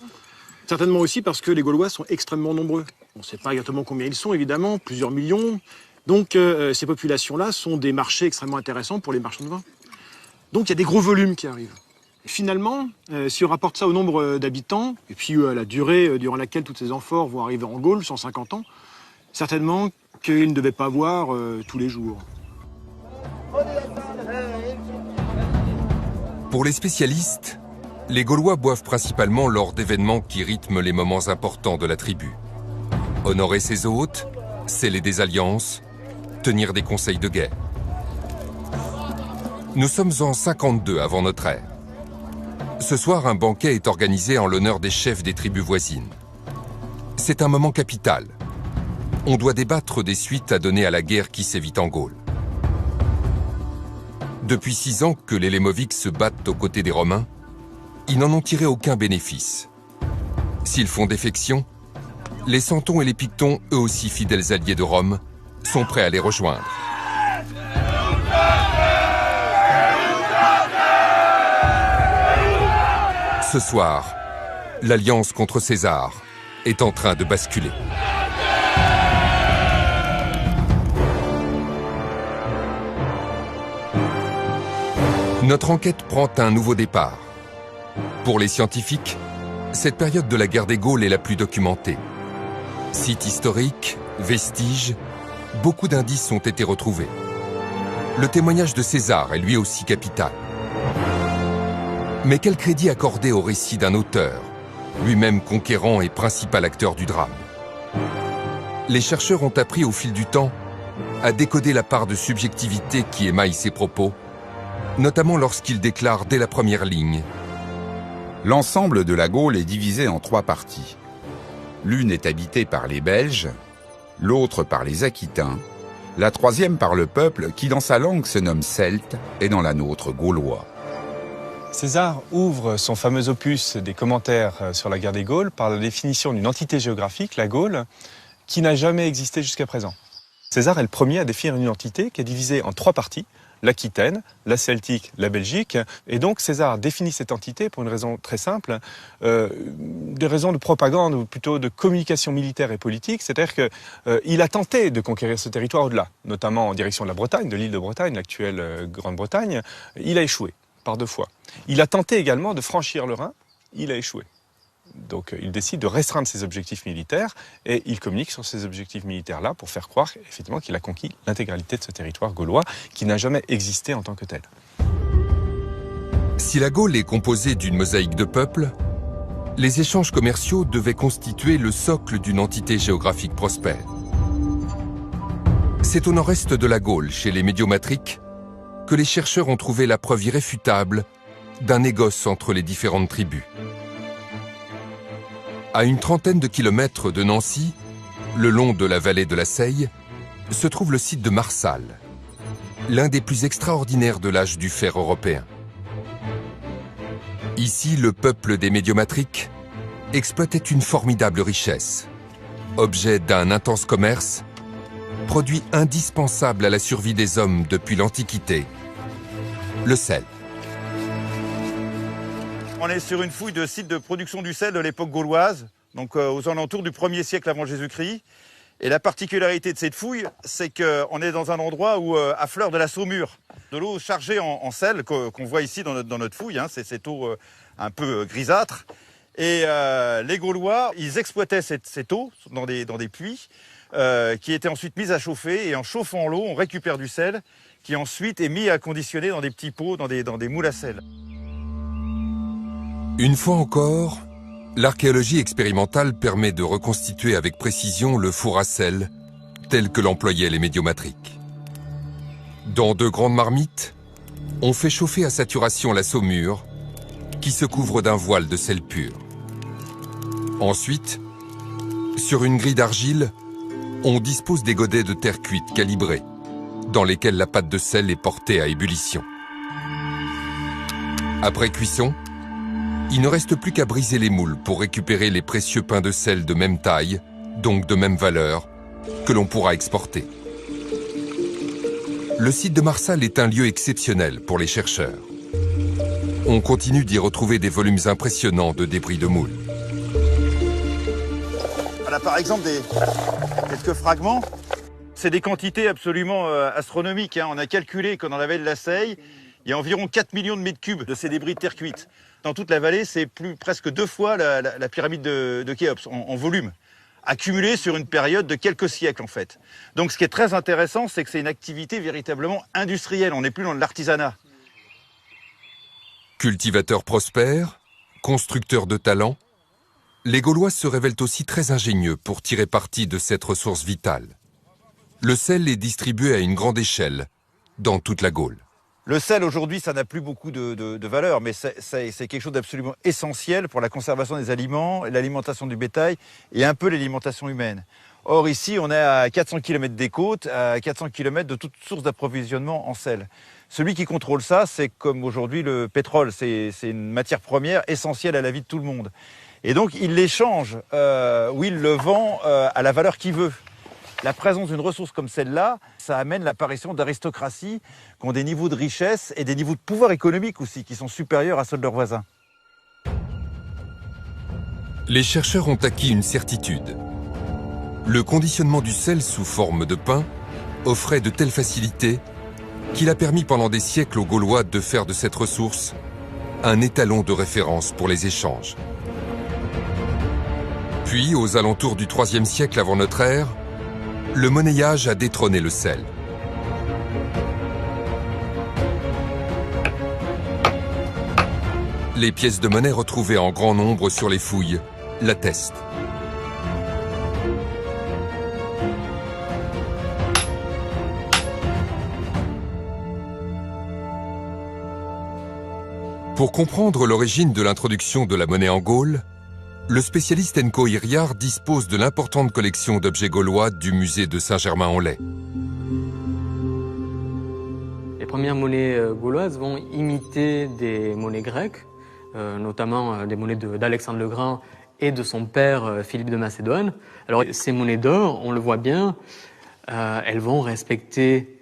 Certainement aussi parce que les Gaulois sont extrêmement nombreux. On ne sait pas exactement combien ils sont, évidemment, plusieurs millions. Donc ces populations-là sont des marchés extrêmement intéressants pour les marchands de vin. Donc il y a des gros volumes qui arrivent. Et finalement, si on rapporte ça au nombre d'habitants, et puis à la durée durant laquelle toutes ces amphores vont arriver en Gaule, 150 ans, certainement qu'ils ne devaient pas boire tous les jours. Pour les spécialistes, les Gaulois boivent principalement lors d'événements qui rythment les moments importants de la tribu. Honorer ses hôtes, sceller des alliances, tenir des conseils de guerre. Nous sommes en 52 avant notre ère. Ce soir, un banquet est organisé en l'honneur des chefs des tribus voisines. C'est un moment capital. On doit débattre des suites à donner à la guerre qui sévit en Gaule. Depuis 6 ans que les Lémoviques se battent aux côtés des Romains, ils n'en ont tiré aucun bénéfice. S'ils font défection, les Santons et les Pictons, eux aussi fidèles alliés de Rome, sont prêts à les rejoindre. Ce soir, l'alliance contre César est en train de basculer. Notre enquête prend un nouveau départ. Pour les scientifiques, cette période de la guerre des Gaules est la plus documentée. Sites historiques, vestiges, beaucoup d'indices ont été retrouvés. Le témoignage de César est lui aussi capital. Mais quel crédit accorder au récit d'un auteur, lui-même conquérant et principal acteur du drame? Les chercheurs ont appris au fil du temps à décoder la part de subjectivité qui émaille ses propos, notamment lorsqu'il déclare dès la première ligne: L'ensemble de la Gaule est divisé en 3 parties. L'une est habitée par les Belges, l'autre par les Aquitains, la troisième par le peuple qui dans sa langue se nomme Celte et dans la nôtre Gaulois. César ouvre son fameux opus des commentaires sur la guerre des Gaules par la définition d'une entité géographique, la Gaule, qui n'a jamais existé jusqu'à présent. César est le premier à définir une entité qui est divisée en 3 parties, l'Aquitaine, la Celtique, la Belgique. Et donc César définit cette entité pour une raison très simple, des raisons de propagande ou plutôt de communication militaire et politique. C'est-à-dire qu'il a tenté de conquérir ce territoire au-delà, notamment en direction de la Bretagne, de l'île de Bretagne, l'actuelle Grande-Bretagne. Il a échoué par 2 fois. Il a tenté également de franchir le Rhin. Il a échoué. Donc il décide de restreindre ses objectifs militaires et il communique sur ces objectifs militaires-là pour faire croire effectivement qu'il a conquis l'intégralité de ce territoire gaulois qui n'a jamais existé en tant que tel. Si la Gaule est composée d'une mosaïque de peuples, les échanges commerciaux devaient constituer le socle d'une entité géographique prospère. C'est au nord-est de la Gaule, chez les Médiomatriques, que les chercheurs ont trouvé la preuve irréfutable d'un négoce entre les différentes tribus. À une trentaine de kilomètres de Nancy, le long de la vallée de la Seille, se trouve le site de Marsale, l'un des plus extraordinaires de l'âge du fer européen. Ici, le peuple des Médiomatriques exploitait une formidable richesse, objet d'un intense commerce, produit indispensable à la survie des hommes depuis l'Antiquité, le sel. On est sur une fouille de sites de production du sel de l'époque gauloise, donc aux alentours du 1er siècle avant Jésus-Christ. Et la particularité de cette fouille, c'est qu'on est dans un endroit où, à fleur de la Saumure, de l'eau chargée en sel qu'on voit ici dans notre fouille, hein, c'est cette eau un peu grisâtre. Et les Gaulois, ils exploitaient cette eau dans des puits qui étaient ensuite mis à chauffer. Et en chauffant l'eau, on récupère du sel qui ensuite est mis à conditionner dans des petits pots, dans des moules à sel. Une fois encore, l'archéologie expérimentale permet de reconstituer avec précision le four à sel tel que l'employaient les médiomatriques. Dans de grandes marmites, on fait chauffer à saturation la saumure qui se couvre d'un voile de sel pur. Ensuite, sur une grille d'argile, on dispose des godets de terre cuite calibrés, dans lesquels la pâte de sel est portée à ébullition. Après cuisson, il ne reste plus qu'à briser les moules pour récupérer les précieux pains de sel de même taille, donc de même valeur, que l'on pourra exporter. Le site de Marsal est un lieu exceptionnel pour les chercheurs. On continue d'y retrouver des volumes impressionnants de débris de moules. Voilà par exemple quelques fragments. C'est des quantités absolument astronomiques, hein. On a calculé que dans la vallée de la Seille, il y a environ 4 millions de mètres cubes de ces débris de terre cuite. Dans toute la vallée, c'est presque 2 fois la pyramide de Khéops en volume, accumulée sur une période de quelques siècles en fait. Donc ce qui est très intéressant, c'est que c'est une activité véritablement industrielle, on n'est plus dans de l'artisanat. Cultivateurs prospères, constructeurs de talent, les Gaulois se révèlent aussi très ingénieux pour tirer parti de cette ressource vitale. Le sel est distribué à une grande échelle, dans toute la Gaule. Le sel aujourd'hui, ça n'a plus beaucoup de valeur, mais c'est quelque chose d'absolument essentiel pour la conservation des aliments, l'alimentation du bétail et un peu l'alimentation humaine. Or ici, on est à 400 km des côtes, à 400 km de toute source d'approvisionnement en sel. Celui qui contrôle ça, c'est comme aujourd'hui le pétrole, c'est une matière première essentielle à la vie de tout le monde. Et donc il l'échange ou il le vend à la valeur qu'il veut. La présence d'une ressource comme celle-là, ça amène l'apparition d'aristocraties qui ont des niveaux de richesse et des niveaux de pouvoir économique aussi, qui sont supérieurs à ceux de leurs voisins. Les chercheurs ont acquis une certitude. Le conditionnement du sel sous forme de pain offrait de telles facilités qu'il a permis pendant des siècles aux Gaulois de faire de cette ressource un étalon de référence pour les échanges. Puis, aux alentours du IIIe siècle avant notre ère, le monnayage a détrôné le sel. Les pièces de monnaie retrouvées en grand nombre sur les fouilles l'attestent. Pour comprendre l'origine de l'introduction de la monnaie en Gaule, le spécialiste Enko Iriart dispose de l'importante collection d'objets gaulois du musée de Saint-Germain-en-Laye. Les premières monnaies gauloises vont imiter des monnaies grecques, notamment des monnaies d'Alexandre le Grand et de son père Philippe de Macédoine. Alors ces monnaies d'or, on le voit bien, elles vont respecter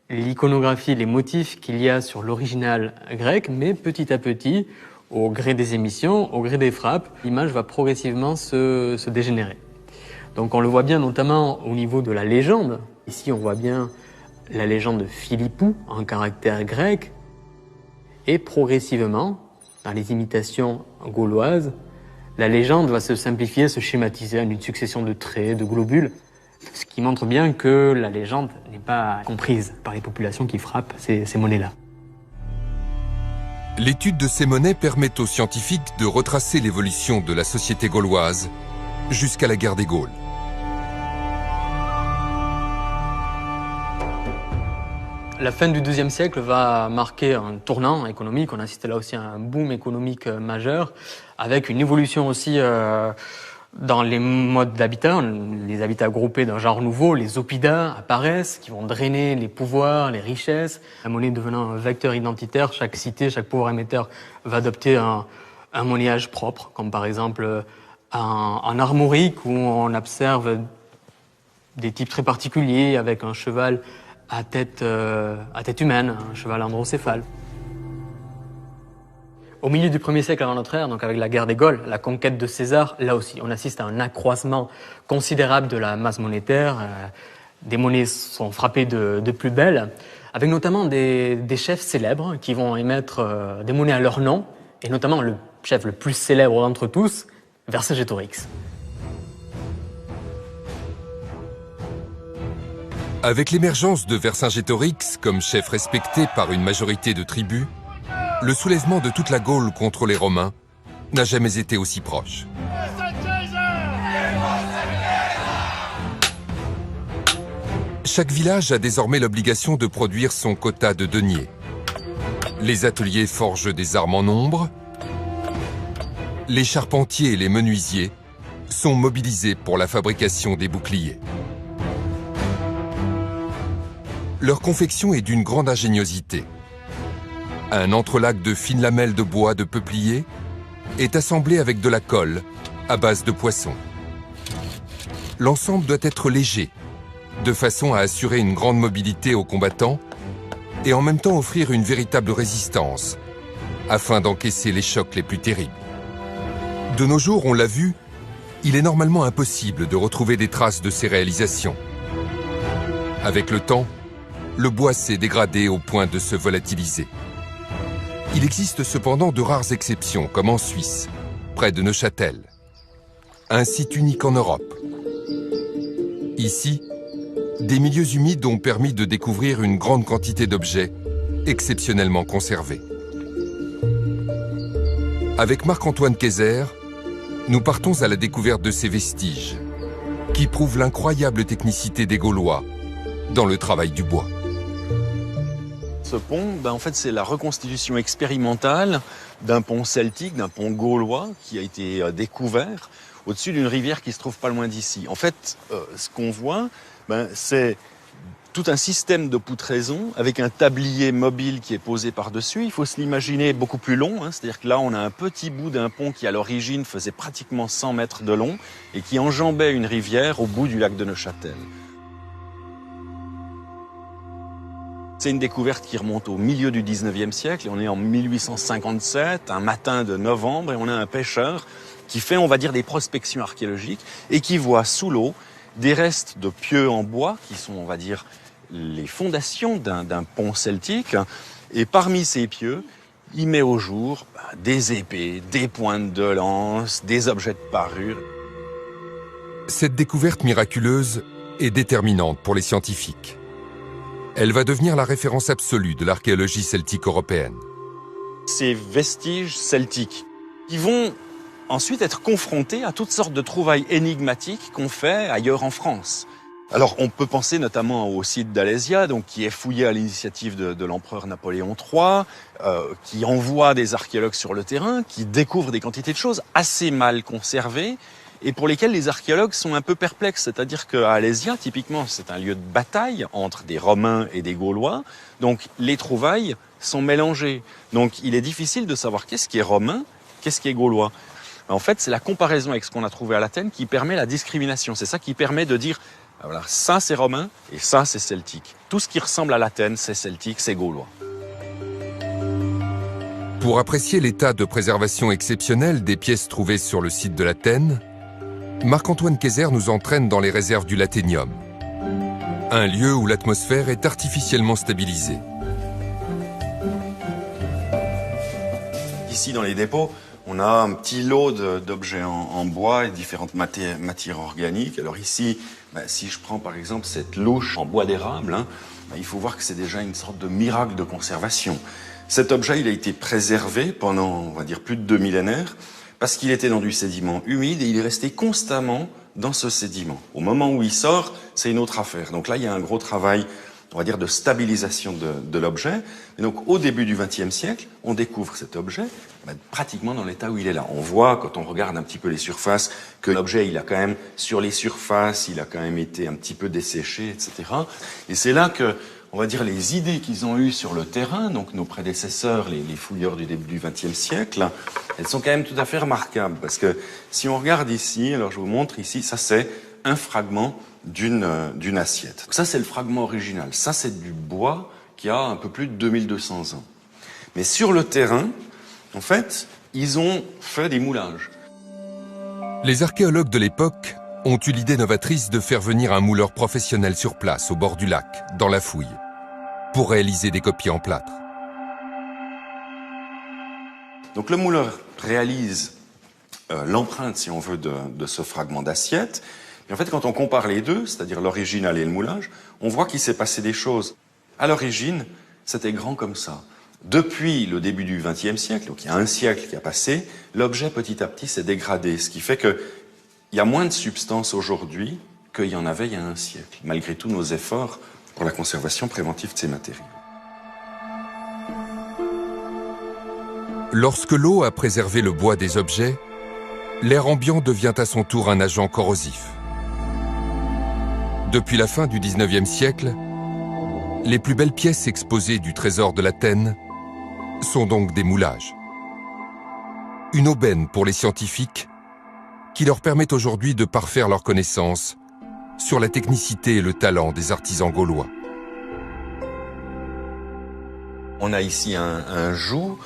l'iconographie, les motifs qu'il y a sur l'original grec, mais petit à petit, au gré des émissions, au gré des frappes, l'image va progressivement se dégénérer. Donc on le voit bien notamment au niveau de la légende. Ici on voit bien la légende de Philippou en caractère grec. Et progressivement, dans les imitations gauloises, la légende va se simplifier, se schématiser en une succession de traits, de globules. Ce qui montre bien que la légende n'est pas comprise par les populations qui frappent ces monnaies-là. L'étude de ces monnaies permet aux scientifiques de retracer l'évolution de la société gauloise jusqu'à la guerre des Gaules. La fin du XIIe siècle va marquer un tournant économique. On assiste là aussi à un boom économique majeur, avec une évolution aussi dans les modes d'habitat. Les habitats groupés d'un genre nouveau, les oppidas apparaissent, qui vont drainer les pouvoirs, les richesses. La monnaie devenant un vecteur identitaire, chaque cité, chaque pouvoir émetteur va adopter un monnayage propre, comme par exemple en armorique, où on observe des types très particuliers, avec un cheval à tête humaine, un cheval androcéphale. Au milieu du 1er siècle avant notre ère, donc avec la guerre des Gaules, la conquête de César, là aussi, on assiste à un accroissement considérable de la masse monétaire. Des monnaies sont frappées de plus belle, avec notamment des chefs célèbres qui vont émettre des monnaies à leur nom, et notamment le chef le plus célèbre d'entre tous, Vercingétorix. Avec l'émergence de Vercingétorix comme chef respecté par une majorité de tribus, le soulèvement de toute la Gaule contre les Romains n'a jamais été aussi proche. Chaque village a désormais l'obligation de produire son quota de deniers. Les ateliers forgent des armes en nombre. Les charpentiers et les menuisiers sont mobilisés pour la fabrication des boucliers. Leur confection est d'une grande ingéniosité. Un entrelac de fines lamelles de bois de peuplier est assemblé avec de la colle à base de poisson. L'ensemble doit être léger, de façon à assurer une grande mobilité aux combattants et en même temps offrir une véritable résistance, afin d'encaisser les chocs les plus terribles. De nos jours, on l'a vu, il est normalement impossible de retrouver des traces de ces réalisations. Avec le temps, le bois s'est dégradé au point de se volatiliser. Il existe cependant de rares exceptions, comme en Suisse, près de Neuchâtel. Un site unique en Europe. Ici, des milieux humides ont permis de découvrir une grande quantité d'objets exceptionnellement conservés. Avec Marc-Antoine Kayser, nous partons à la découverte de ces vestiges, qui prouvent l'incroyable technicité des Gaulois dans le travail du bois. Ce pont, en fait, c'est la reconstitution expérimentale d'un pont celtique, d'un pont gaulois qui a été découvert au-dessus d'une rivière qui se trouve pas loin d'ici. En fait, ce qu'on voit, c'est tout un système de poutraison avec un tablier mobile qui est posé par-dessus. Il faut se l'imaginer beaucoup plus long, c'est-à-dire que là, on a un petit bout d'un pont qui, à l'origine, faisait pratiquement 100 mètres de long et qui enjambait une rivière au bout du lac de Neuchâtel. C'est une découverte qui remonte au milieu du 19e siècle. On est en 1857, un matin de novembre, et on a un pêcheur qui fait, on va dire, des prospections archéologiques et qui voit sous l'eau des restes de pieux en bois qui sont, on va dire, les fondations d'un pont celtique. Et parmi ces pieux, il met au jour des épées, des pointes de lance, des objets de parure. Cette découverte miraculeuse est déterminante pour les scientifiques. Elle va devenir la référence absolue de l'archéologie celtique européenne. Ces vestiges celtiques, ils vont ensuite être confrontés à toutes sortes de trouvailles énigmatiques qu'on fait ailleurs en France. Alors on peut penser notamment au site d'Alésia, qui est fouillé à l'initiative de l'empereur Napoléon III, qui envoie des archéologues sur le terrain, qui découvrent des quantités de choses assez mal conservées, et pour lesquels les archéologues sont un peu perplexes. C'est-à-dire qu'à Alésia, typiquement, c'est un lieu de bataille entre des Romains et des Gaulois. Donc les trouvailles sont mélangées. Donc il est difficile de savoir qu'est-ce qui est romain, qu'est-ce qui est gaulois. En fait, c'est la comparaison avec ce qu'on a trouvé à l'Athènes qui permet la discrimination. C'est ça qui permet de dire, voilà, ça c'est romain et ça c'est celtique. Tout ce qui ressemble à l'Athènes, c'est celtique, c'est gaulois. Pour apprécier l'état de préservation exceptionnel des pièces trouvées sur le site de l'Athènes, Marc-Antoine Kayser nous entraîne dans les réserves du Lathénium, un lieu où l'atmosphère est artificiellement stabilisée. Ici, dans les dépôts, on a un petit lot d'objets en bois et différentes matières organiques. Alors ici, si je prends par exemple cette louche en bois d'érable, il faut voir que c'est déjà une sorte de miracle de conservation. Cet objet, il a été préservé pendant, on va dire, plus de 2 millénaires, parce qu'il était dans du sédiment humide et il est resté constamment dans ce sédiment. Au moment où il sort, c'est une autre affaire. Donc là, il y a un gros travail, on va dire, de stabilisation de l'objet. Et donc, au début du XXe siècle, on découvre cet objet pratiquement dans l'état où il est là. On voit, quand on regarde un petit peu les surfaces, que l'objet, il a quand même, sur les surfaces, il a quand même été un petit peu desséché, etc. Et c'est là que, on va dire, les idées qu'ils ont eues sur le terrain, donc nos prédécesseurs, les fouilleurs du début du XXe siècle, elles sont quand même tout à fait remarquables. Parce que si on regarde ici, alors je vous montre ici, ça c'est un fragment d'une assiette. Donc ça c'est le fragment original. Ça c'est du bois qui a un peu plus de 2200 ans. Mais sur le terrain, En fait, ils ont fait des moulages. Les archéologues de l'époque ont eu l'idée novatrice de faire venir un mouleur professionnel sur place, au bord du lac, dans la fouille, pour réaliser des copies en plâtre. Donc le mouleur réalise l'empreinte, si on veut, de ce fragment d'assiette. Et en fait, quand on compare les deux, c'est-à-dire l'original et le moulage, on voit qu'il s'est passé des choses. À l'origine, c'était grand comme ça. Depuis le début du XXe siècle, donc il y a un siècle qui a passé, l'objet petit à petit s'est dégradé, ce qui fait qu'il y a moins de substance aujourd'hui qu'il y en avait il y a un siècle, malgré tous nos efforts pour la conservation préventive de ces matériaux. Lorsque l'eau a préservé le bois des objets, l'air ambiant devient à son tour un agent corrosif. Depuis la fin du XIXe siècle, les plus belles pièces exposées du trésor de l'Athènes sont donc des moulages. Une aubaine pour les scientifiques qui leur permet aujourd'hui de parfaire leurs connaissances sur la technicité et le talent des artisans gaulois. On a ici un joug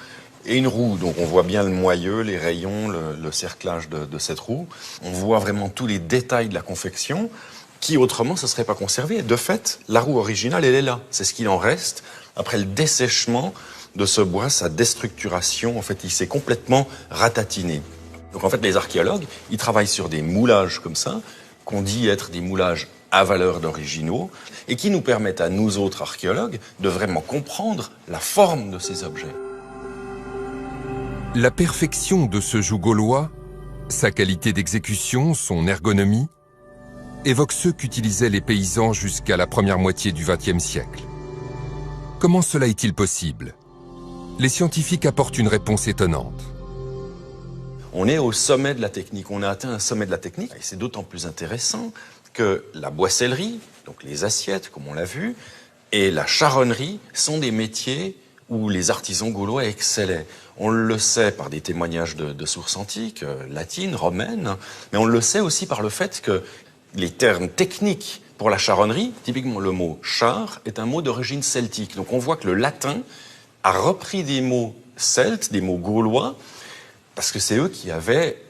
et une roue, donc on voit bien le moyeu, les rayons, le cerclage de cette roue. On voit vraiment tous les détails de la confection qui autrement ne se serait pas conservé. De fait, la roue originale, elle est là. C'est ce qu'il en reste après le dessèchement de ce bois, sa déstructuration. En fait, il s'est complètement ratatiné. Donc en fait, les archéologues, ils travaillent sur des moulages comme ça, qu'on dit être des moulages à valeur d'originaux, et qui nous permettent à nous autres archéologues de vraiment comprendre la forme de ces objets. La perfection de ce joug gaulois, sa qualité d'exécution, son ergonomie, évoque ceux qu'utilisaient les paysans jusqu'à la première moitié du XXe siècle. Comment cela est-il possible? Les scientifiques apportent une réponse étonnante. On est au sommet de la technique, on a atteint un sommet de la technique, et c'est d'autant plus intéressant que la boissellerie, donc les assiettes, comme on l'a vu, et la charronnerie sont des métiers où les artisans gaulois excellaient. On le sait par des témoignages de sources antiques, latines, romaines, mais on le sait aussi par le fait que les termes techniques pour la charronnerie, typiquement le mot char, est un mot d'origine celtique. Donc on voit que le latin a repris des mots celtes, des mots gaulois, parce que c'est eux qui avaient,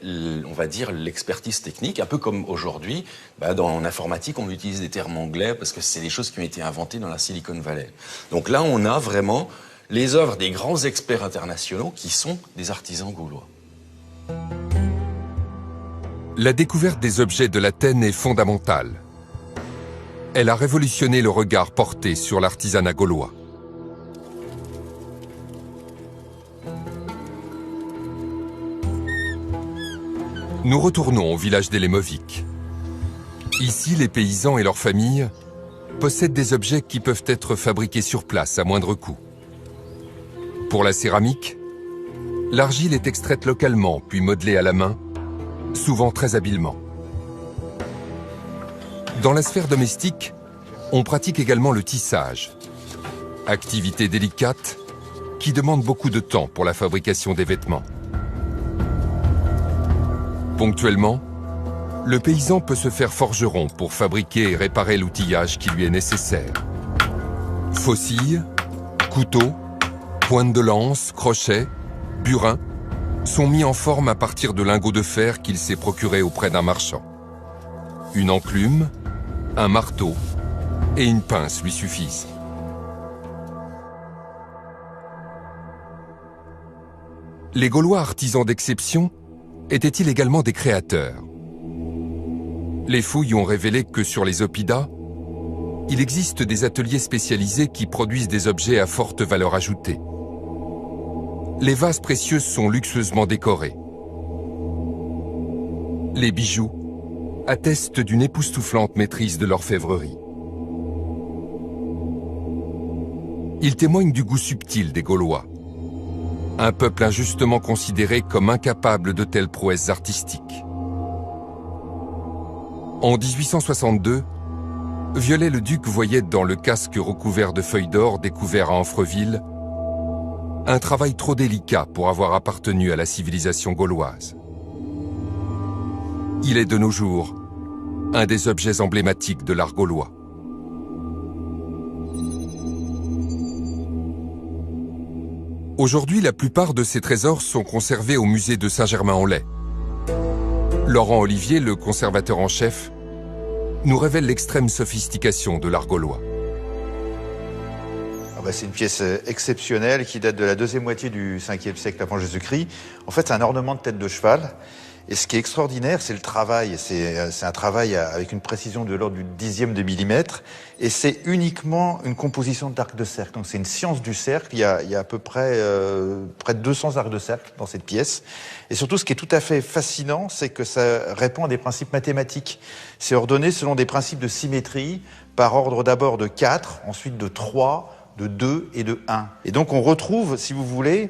on va dire, l'expertise technique, un peu comme aujourd'hui, en informatique, on utilise des termes anglais parce que c'est des choses qui ont été inventées dans la Silicon Valley. Donc là, on a vraiment les œuvres des grands experts internationaux qui sont des artisans gaulois. La découverte des objets de l'Athènes est fondamentale. Elle a révolutionné le regard porté sur l'artisanat gaulois. Nous retournons au village d'Elemovic. Ici, les paysans et leurs familles possèdent des objets qui peuvent être fabriqués sur place à moindre coût. Pour la céramique, l'argile est extraite localement puis modelée à la main, souvent très habilement. Dans la sphère domestique, on pratique également le tissage, activité délicate qui demande beaucoup de temps pour la fabrication des vêtements. Ponctuellement, le paysan peut se faire forgeron pour fabriquer et réparer l'outillage qui lui est nécessaire. Faucilles, couteaux, pointes de lance, crochets, burins sont mis en forme à partir de lingots de fer qu'il s'est procurés auprès d'un marchand. Une enclume, un marteau et une pince lui suffisent. Les Gaulois artisans d'exception étaient-ils également des créateurs? Les fouilles ont révélé que sur les Oppidas, il existe des ateliers spécialisés qui produisent des objets à forte valeur ajoutée. Les vases précieux sont luxueusement décorés. Les bijoux attestent d'une époustouflante maîtrise de l'orfèvrerie. Ils témoignent du goût subtil des Gaulois, un peuple injustement considéré comme incapable de telles prouesses artistiques. En 1862, Viollet-le-Duc voyait dans le casque recouvert de feuilles d'or découvert à Amfreville un travail trop délicat pour avoir appartenu à la civilisation gauloise. Il est de nos jours un des objets emblématiques de l'art gaulois. Aujourd'hui, la plupart de ces trésors sont conservés au musée de Saint-Germain-en-Laye. Laurent Olivier, le conservateur en chef, nous révèle l'extrême sophistication de l'art gaulois. C'est une pièce exceptionnelle qui date de la deuxième moitié du 5e siècle avant Jésus-Christ. En fait, c'est un ornement de tête de cheval. Et ce qui est extraordinaire, c'est le travail. C'est un travail avec une précision de l'ordre du dixième de millimètre. Et c'est uniquement une composition d'arcs de cercle. Donc c'est une science du cercle. Il y a à peu près près de 200 arcs de cercle dans cette pièce. Et surtout, ce qui est tout à fait fascinant, c'est que ça répond à des principes mathématiques. C'est ordonné selon des principes de symétrie, par ordre d'abord de 4, ensuite de 3, de 2 et de 1. Et donc on retrouve, si vous voulez,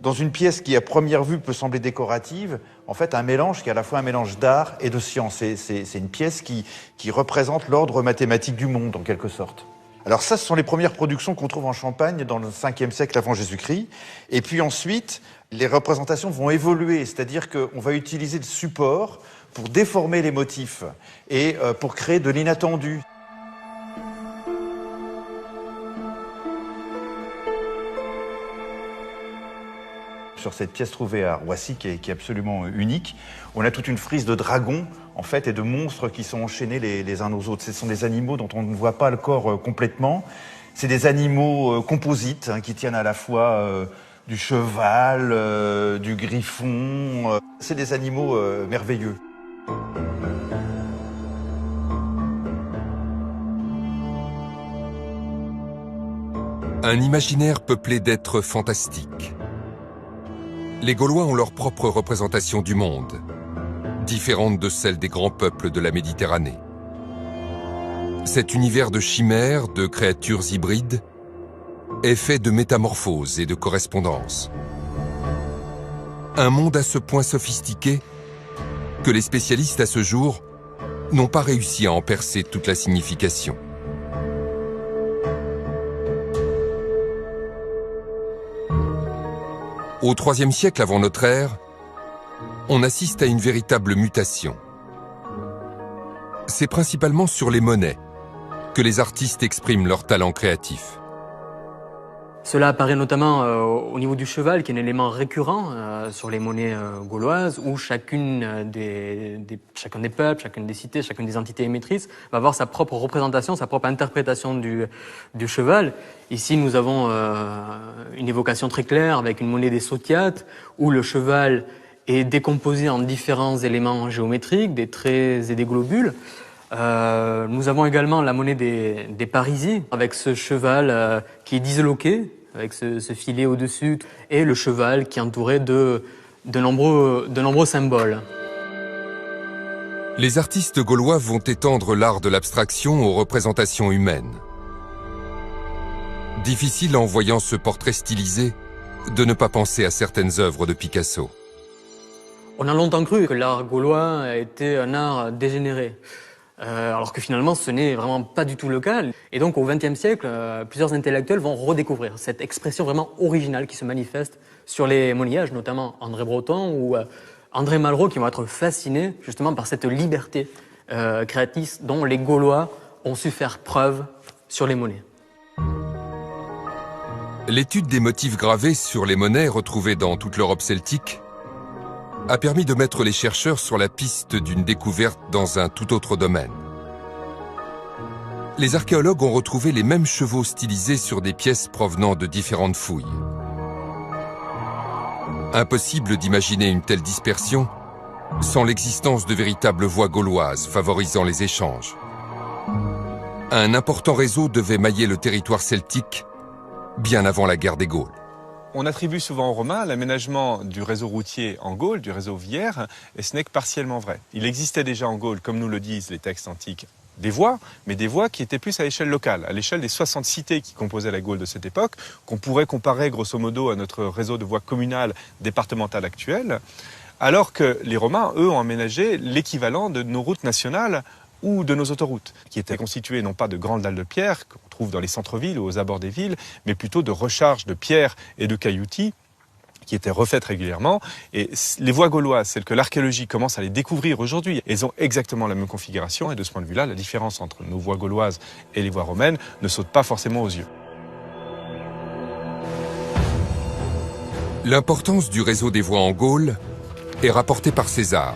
dans une pièce qui à première vue peut sembler décorative, en fait un mélange qui est à la fois un mélange d'art et de science. C'est une pièce qui représente l'ordre mathématique du monde en quelque sorte. Alors ça, ce sont les premières productions qu'on trouve en Champagne dans le 5e siècle avant Jésus-Christ. Et puis ensuite, les représentations vont évoluer, c'est-à-dire qu'on va utiliser le support pour déformer les motifs et pour créer de l'inattendu. Sur cette pièce trouvée à Roissy, qui est absolument unique, on a toute une frise de dragons en fait, et de monstres qui sont enchaînés les uns aux autres. Ce sont des animaux dont on ne voit pas le corps complètement. C'est des animaux composites qui tiennent à la fois du cheval, du griffon. C'est des animaux merveilleux. Un imaginaire peuplé d'êtres fantastiques. Les Gaulois ont leur propre représentation du monde, différente de celle des grands peuples de la Méditerranée. Cet univers de chimères, de créatures hybrides, est fait de métamorphoses et de correspondances. Un monde à ce point sophistiqué que les spécialistes à ce jour n'ont pas réussi à en percer toute la signification. Au IIIe siècle avant notre ère, on assiste à une véritable mutation. C'est principalement sur les monnaies que les artistes expriment leur talent créatif. Cela apparaît notamment au niveau du cheval, qui est un élément récurrent sur les monnaies gauloises, où chacun des peuples, chacune des cités, chacune des entités émettrices va avoir sa propre représentation, sa propre interprétation du cheval. Ici, nous avons une évocation très claire avec une monnaie des Sotiates, où le cheval est décomposé en différents éléments géométriques, des traits et des globules. Nous avons également la monnaie des Parisis, avec ce cheval qui est disloqué, avec ce filet au-dessus, et le cheval qui est entouré de nombreux symboles. Les artistes gaulois vont étendre l'art de l'abstraction aux représentations humaines. Difficile, en voyant ce portrait stylisé, de ne pas penser à certaines œuvres de Picasso. On a longtemps cru que l'art gaulois était un art dégénéré. Alors que finalement, ce n'est vraiment pas du tout le cas. Et donc, au XXe siècle, plusieurs intellectuels vont redécouvrir cette expression vraiment originale qui se manifeste sur les monnayages, notamment André Breton ou André Malraux, qui vont être fascinés justement par cette liberté créatrice dont les Gaulois ont su faire preuve sur les monnaies. L'étude des motifs gravés sur les monnaies retrouvées dans toute l'Europe celtique a permis de mettre les chercheurs sur la piste d'une découverte dans un tout autre domaine. Les archéologues ont retrouvé les mêmes chevaux stylisés sur des pièces provenant de différentes fouilles. Impossible d'imaginer une telle dispersion sans l'existence de véritables voies gauloises favorisant les échanges. Un important réseau devait mailler le territoire celtique bien avant la guerre des Gaules. On attribue souvent aux Romains l'aménagement du réseau routier en Gaule, du réseau viaire, et ce n'est que partiellement vrai. Il existait déjà en Gaule, comme nous le disent les textes antiques, des voies, mais des voies qui étaient plus à l'échelle locale, à l'échelle des 60 cités qui composaient la Gaule de cette époque, qu'on pourrait comparer grosso modo à notre réseau de voies communales départementales actuelles, alors que les Romains, eux, ont aménagé l'équivalent de nos routes nationales ou de nos autoroutes, qui étaient constituées non pas de grandes dalles de pierre qu'on trouve dans les centres-villes ou aux abords des villes, mais plutôt de recharges de pierres et de cailloutis qui étaient refaites régulièrement. Et les voies gauloises, celles que l'archéologie commence à les découvrir aujourd'hui, elles ont exactement la même configuration, et de ce point de vue-là, la différence entre nos voies gauloises et les voies romaines ne saute pas forcément aux yeux. L'importance du réseau des voies en Gaule est rapportée par César.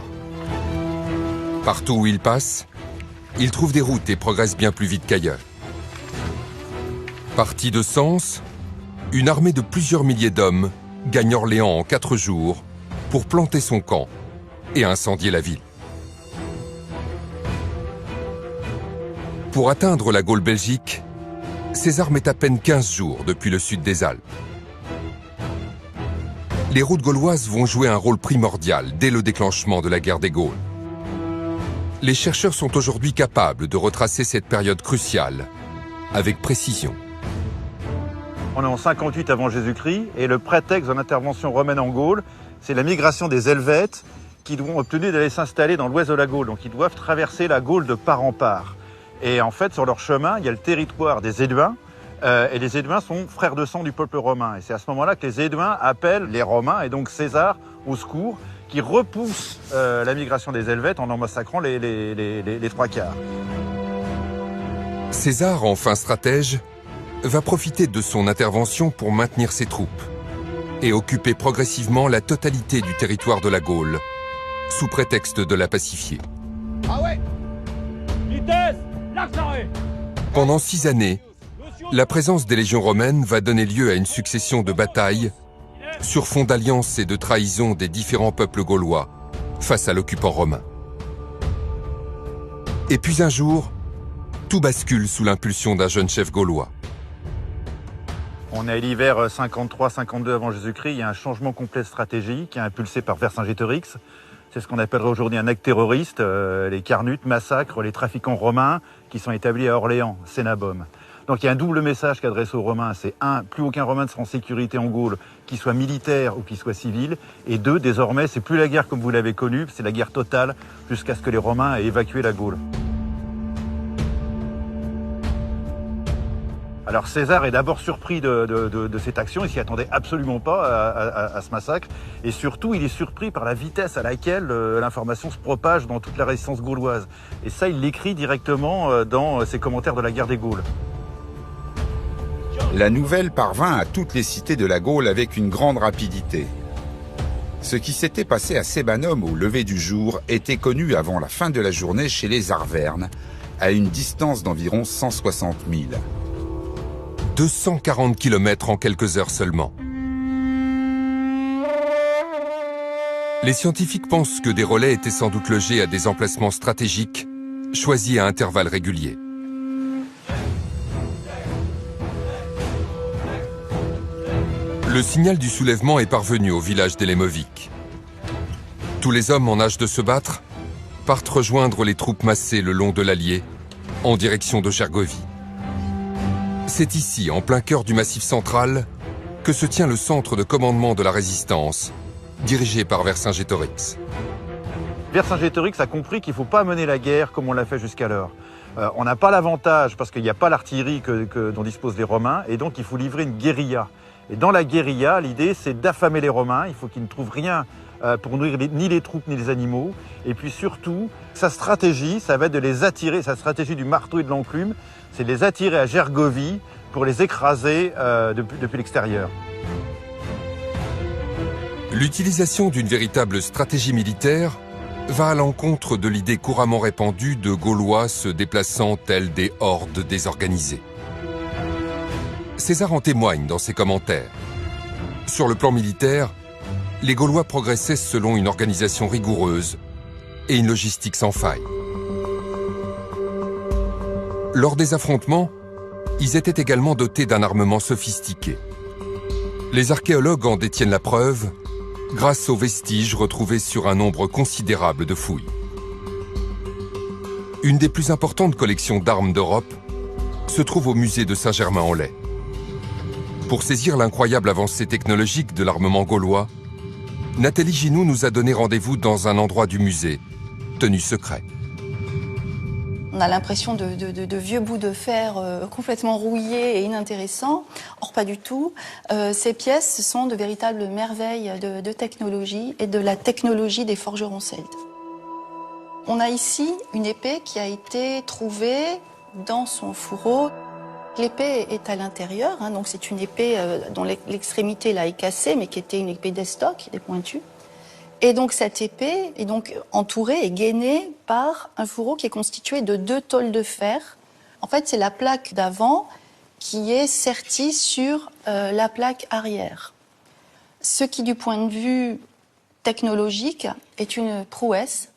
Partout où il passe, il trouve des routes et progresse bien plus vite qu'ailleurs. Parti de Sens, une armée de plusieurs milliers d'hommes gagne Orléans en 4 jours pour planter son camp et incendier la ville. Pour atteindre la Gaule belgique, César met à peine 15 jours depuis le sud des Alpes. Les routes gauloises vont jouer un rôle primordial dès le déclenchement de la guerre des Gaules. Les chercheurs sont aujourd'hui capables de retracer cette période cruciale avec précision. On est en 58 avant Jésus-Christ et le prétexte de l'intervention romaine en Gaule, c'est la migration des Helvètes qui ont obtenu d'aller s'installer dans l'ouest de la Gaule. Donc ils doivent traverser la Gaule de part en part. Et en fait, sur leur chemin, il y a le territoire des Éduins. Et les Éduins sont frères de sang du peuple romain. Et c'est à ce moment-là que les Éduins appellent les Romains, et donc César, au secours, qui repousse la migration des Helvètes en massacrant les 3 quarts. César, enfin stratège, va profiter de son intervention pour maintenir ses troupes et occuper progressivement la totalité du territoire de la Gaule, sous prétexte de la pacifier. Ah ouais. Vitesse, l'accéléré. Pendant 6 années, la présence des légions romaines va donner lieu à une succession de batailles sur fond d'alliance et de trahison des différents peuples gaulois face à l'occupant romain. Et puis un jour, tout bascule sous l'impulsion d'un jeune chef gaulois. On est à l'hiver 53-52 avant Jésus-Christ, il y a un changement complet de stratégie qui est impulsé par Vercingétorix. C'est ce qu'on appellerait aujourd'hui un acte terroriste. Les Carnutes massacrent les trafiquants romains qui sont établis à Orléans, Cénabum. Donc il y a un double message qu'adresse aux Romains, c'est 1, plus aucun Romain ne sera en sécurité en Gaule, qu'il soit militaire ou qu'il soit civil, et 2, désormais, c'est plus la guerre comme vous l'avez connue, c'est la guerre totale jusqu'à ce que les Romains aient évacué la Gaule. Alors César est d'abord surpris de cette action, il s'y attendait absolument pas à ce massacre, et surtout il est surpris par la vitesse à laquelle l'information se propage dans toute la résistance gauloise. Et ça, il l'écrit directement dans ses commentaires de la guerre des Gaules. La nouvelle parvint à toutes les cités de la Gaule avec une grande rapidité. Ce qui s'était passé à Sébanum au lever du jour était connu avant la fin de la journée chez les Arvernes, à une distance d'environ 160 000. 240 km en quelques heures seulement. Les scientifiques pensent que des relais étaient sans doute logés à des emplacements stratégiques, choisis à intervalles réguliers. Le signal du soulèvement est parvenu au village d'Elemovic. Tous les hommes en âge de se battre partent rejoindre les troupes massées le long de l'Allier, en direction de Gergovie. C'est ici, en plein cœur du Massif central, que se tient le centre de commandement de la résistance, dirigé par Vercingétorix. Vercingétorix a compris qu'il ne faut pas mener la guerre comme on l'a fait jusqu'alors. On n'a pas l'avantage parce qu'il n'y a pas l'artillerie dont disposent les Romains, et donc il faut livrer une guérilla. Et dans la guérilla, l'idée c'est d'affamer les Romains, il faut qu'ils ne trouvent rien pour nourrir ni les troupes ni les animaux. Et puis surtout, sa stratégie, ça va être de les attirer, sa stratégie du marteau et de l'enclume, c'est de les attirer à Gergovie pour les écraser depuis l'extérieur. L'utilisation d'une véritable stratégie militaire va à l'encontre de l'idée couramment répandue de Gaulois se déplaçant tels des hordes désorganisées. César en témoigne dans ses commentaires. Sur le plan militaire, les Gaulois progressaient selon une organisation rigoureuse et une logistique sans faille. Lors des affrontements, ils étaient également dotés d'un armement sophistiqué. Les archéologues en détiennent la preuve grâce aux vestiges retrouvés sur un nombre considérable de fouilles. Une des plus importantes collections d'armes d'Europe se trouve au musée de Saint-Germain-en-Laye. Pour saisir l'incroyable avancée technologique de l'armement gaulois, Nathalie Ginoux nous a donné rendez-vous dans un endroit du musée, tenu secret. On a l'impression de vieux bouts de fer complètement rouillés et inintéressants. Or, pas du tout. Ces pièces, ce sont de véritables merveilles de technologie et de la technologie des forgerons celtes. On a ici une épée qui a été trouvée dans son fourreau. L'épée est à l'intérieur, hein, donc c'est une épée dont l'extrémité là est cassée, mais qui était une épée d'estoc, des pointus. Et donc cette épée est donc entourée et gainée par un fourreau qui est constitué de 2 tôles de fer. En fait, c'est la plaque d'avant qui est sertie sur la plaque arrière. Ce qui, du point de vue technologique, est une prouesse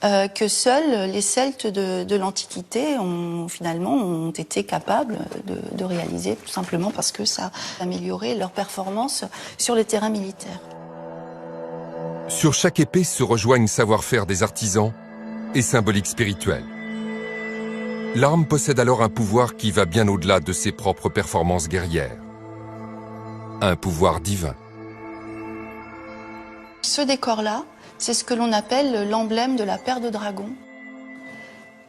que seuls les Celtes de l'Antiquité ont été capables de réaliser, tout simplement parce que ça a amélioré leur performance sur le terrain militaire. Sur chaque épée se rejoignent savoir-faire des artisans et symboliques spirituels. L'arme possède alors un pouvoir qui va bien au-delà de ses propres performances guerrières. Un pouvoir divin. Ce décor-là, c'est ce que l'on appelle l'emblème de la paire de dragons.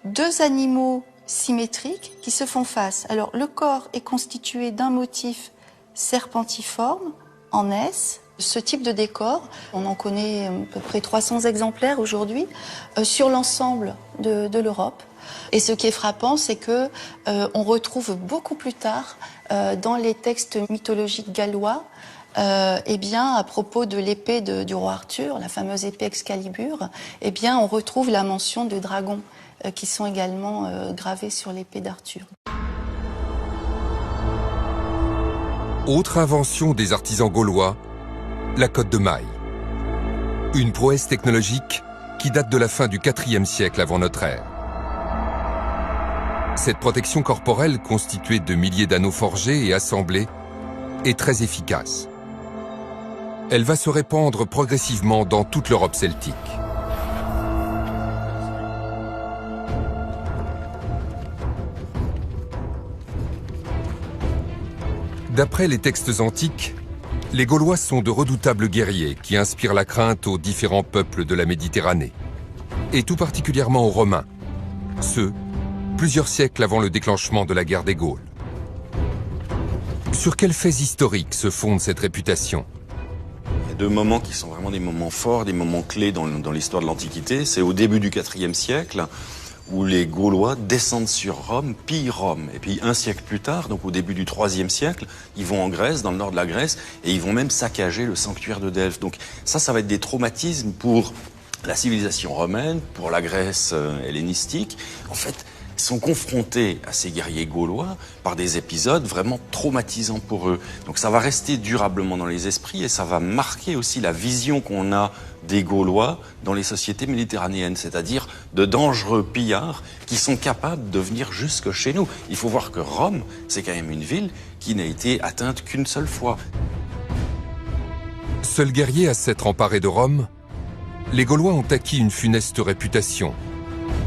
2 animaux symétriques qui se font face. Alors, le corps est constitué d'un motif serpentiforme, en S. Ce type de décor, on en connaît à peu près 300 exemplaires aujourd'hui sur l'ensemble de l'Europe. Et ce qui est frappant, c'est que on retrouve beaucoup plus tard dans les textes mythologiques gallois, eh bien, à propos de l'épée du roi Arthur, la fameuse épée Excalibur, eh bien, on retrouve la mention de dragons qui sont également gravés sur l'épée d'Arthur. Autre invention des artisans gaulois, la cotte de maille. Une prouesse technologique qui date de la fin du IVe siècle avant notre ère. Cette protection corporelle, constituée de milliers d'anneaux forgés et assemblés, est très efficace. Elle va se répandre progressivement dans toute l'Europe celtique. D'après les textes antiques, les Gaulois sont de redoutables guerriers qui inspirent la crainte aux différents peuples de la Méditerranée, et tout particulièrement aux Romains, ceux plusieurs siècles avant le déclenchement de la guerre des Gaules. Sur quels faits historiques se fonde cette réputation ? Il y a 2 moments qui sont vraiment des moments forts, des moments clés dans l'histoire de l'Antiquité. C'est au début du IVe siècle, où les Gaulois descendent sur Rome, pillent Rome. Et puis 1 siècle plus tard, donc au début du IIIe siècle, ils vont en Grèce, dans le nord de la Grèce, et ils vont même saccager le sanctuaire de Delphes. Donc ça va être des traumatismes pour la civilisation romaine, pour la Grèce hellénistique. En fait, ils sont confrontés à ces guerriers gaulois par des épisodes vraiment traumatisants pour eux. Donc ça va rester durablement dans les esprits et ça va marquer aussi la vision qu'on a des Gaulois dans les sociétés méditerranéennes, c'est-à-dire de dangereux pillards qui sont capables de venir jusque chez nous. Il faut voir que Rome, c'est quand même une ville qui n'a été atteinte qu'une seule fois. Seuls guerriers à s'être emparés de Rome, les Gaulois ont acquis une funeste réputation,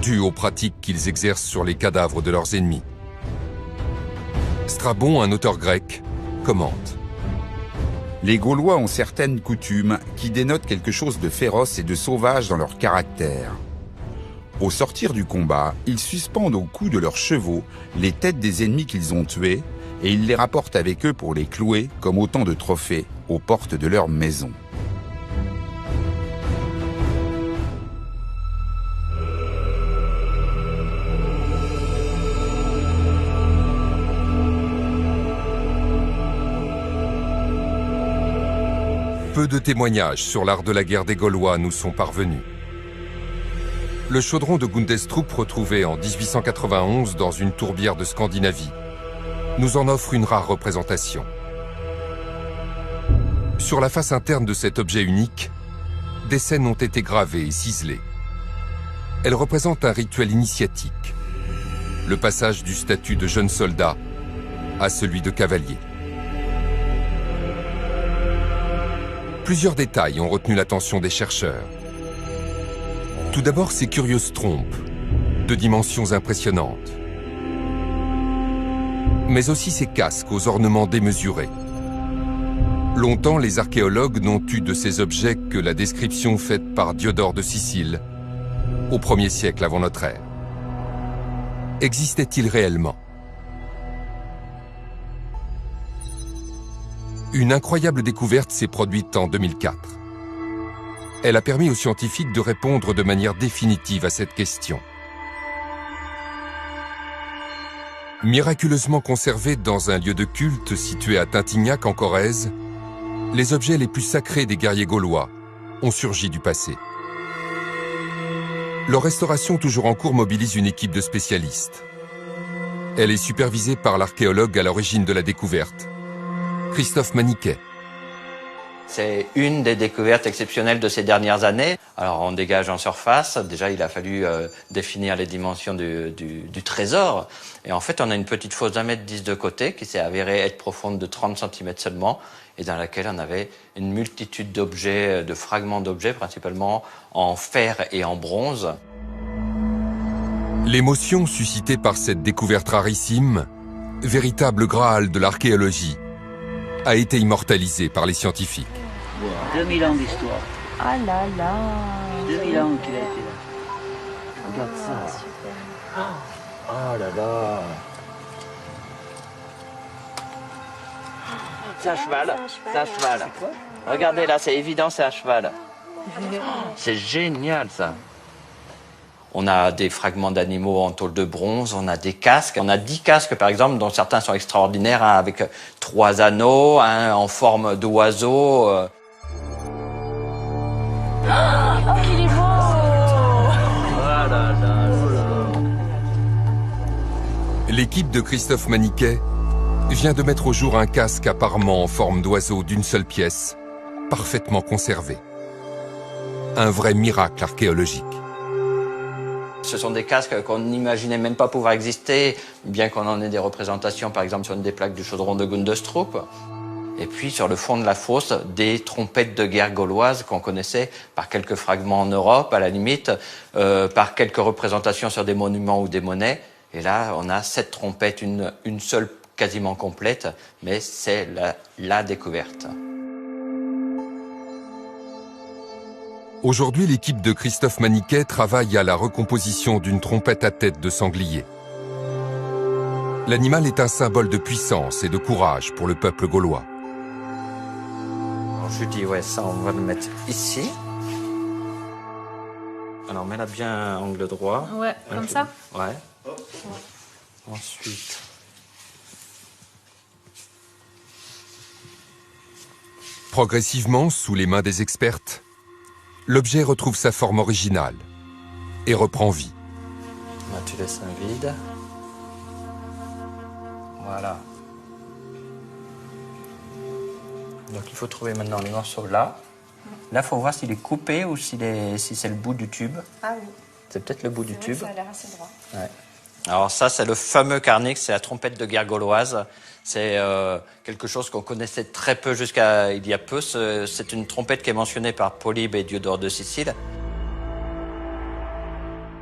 due aux pratiques qu'ils exercent sur les cadavres de leurs ennemis. Strabon, un auteur grec, commente. Les Gaulois ont certaines coutumes qui dénotent quelque chose de féroce et de sauvage dans leur caractère. Au sortir du combat, ils suspendent au cou de leurs chevaux les têtes des ennemis qu'ils ont tués et ils les rapportent avec eux pour les clouer comme autant de trophées aux portes de leur maison. Peu de témoignages sur l'art de la guerre des Gaulois nous sont parvenus. Le chaudron de Gundestrup retrouvé en 1891 dans une tourbière de Scandinavie nous en offre une rare représentation. Sur la face interne de cet objet unique, des scènes ont été gravées et ciselées. Elles représentent un rituel initiatique, le passage du statut de jeune soldat à celui de cavalier. Plusieurs détails ont retenu l'attention des chercheurs. Tout d'abord, ces curieuses trompes, de dimensions impressionnantes. Mais aussi ces casques aux ornements démesurés. Longtemps, les archéologues n'ont eu de ces objets que la description faite par Diodore de Sicile, au 1er siècle avant notre ère. Existait-il réellement ? Une incroyable découverte s'est produite en 2004. Elle a permis aux scientifiques de répondre de manière définitive à cette question. Miraculeusement conservés dans un lieu de culte situé à Tintignac en Corrèze, les objets les plus sacrés des guerriers gaulois ont surgi du passé. Leur restauration toujours en cours mobilise une équipe de spécialistes. Elle est supervisée par l'archéologue à l'origine de la découverte, Christophe Maniquet. C'est une des découvertes exceptionnelles de ces dernières années. Alors on dégage en surface, déjà il a fallu définir les dimensions du trésor. Et en fait on a une petite fosse d'1,10 m de côté qui s'est avérée être profonde de 30 cm seulement et dans laquelle on avait une multitude d'objets, de fragments d'objets, principalement en fer et en bronze. L'émotion suscitée par cette découverte rarissime, véritable graal de l'archéologie, a été immortalisée par les scientifiques. 2000 ans d'histoire. Ah là là. 2000 ans qu'il a été là. Regarde ça. Oh là là. C'est un cheval. C'est un cheval. Regardez là, c'est évident, c'est un cheval. C'est génial ça. On a des fragments d'animaux en tôle de bronze, on a des casques. On a 10 casques par exemple, dont certains sont extraordinaires, hein, avec 3 anneaux, un en forme d'oiseau. Oh, qu'il est beau! L'équipe de Christophe Maniquet vient de mettre au jour un casque à parement en forme d'oiseau d'une seule pièce, parfaitement conservé. Un vrai miracle archéologique. Ce sont des casques qu'on n'imaginait même pas pouvoir exister, bien qu'on en ait des représentations, par exemple sur une des plaques du chaudron de Gundestrup. Et puis sur le fond de la fosse, des trompettes de guerre gauloises qu'on connaissait par quelques fragments en Europe, à la limite, par quelques représentations sur des monuments ou des monnaies. Et là, on a 7 trompettes, une seule quasiment complète, mais c'est la découverte. Aujourd'hui, l'équipe de Christophe Maniquet travaille à la recomposition d'une trompette à tête de sanglier. L'animal est un symbole de puissance et de courage pour le peuple gaulois. Alors, je dis, ouais, ça, on va le mettre ici. Alors, mets-la bien angle droit. Ouais, comme ça? Ouais. Ensuite... Progressivement, sous les mains des expertes, l'objet retrouve sa forme originale et reprend vie. Là, tu laisses un vide. Voilà. Donc il faut trouver maintenant les morceaux là. Là, il faut voir s'il est coupé ou si c'est le bout du tube. Ah oui. C'est peut-être le bout du tube. Ça a l'air assez droit. Ouais. Alors ça, c'est le fameux carnix, c'est la trompette de guerre gauloise. C'est quelque chose qu'on connaissait très peu jusqu'à il y a peu. C'est une trompette qui est mentionnée par Polybe et Diodore de Sicile.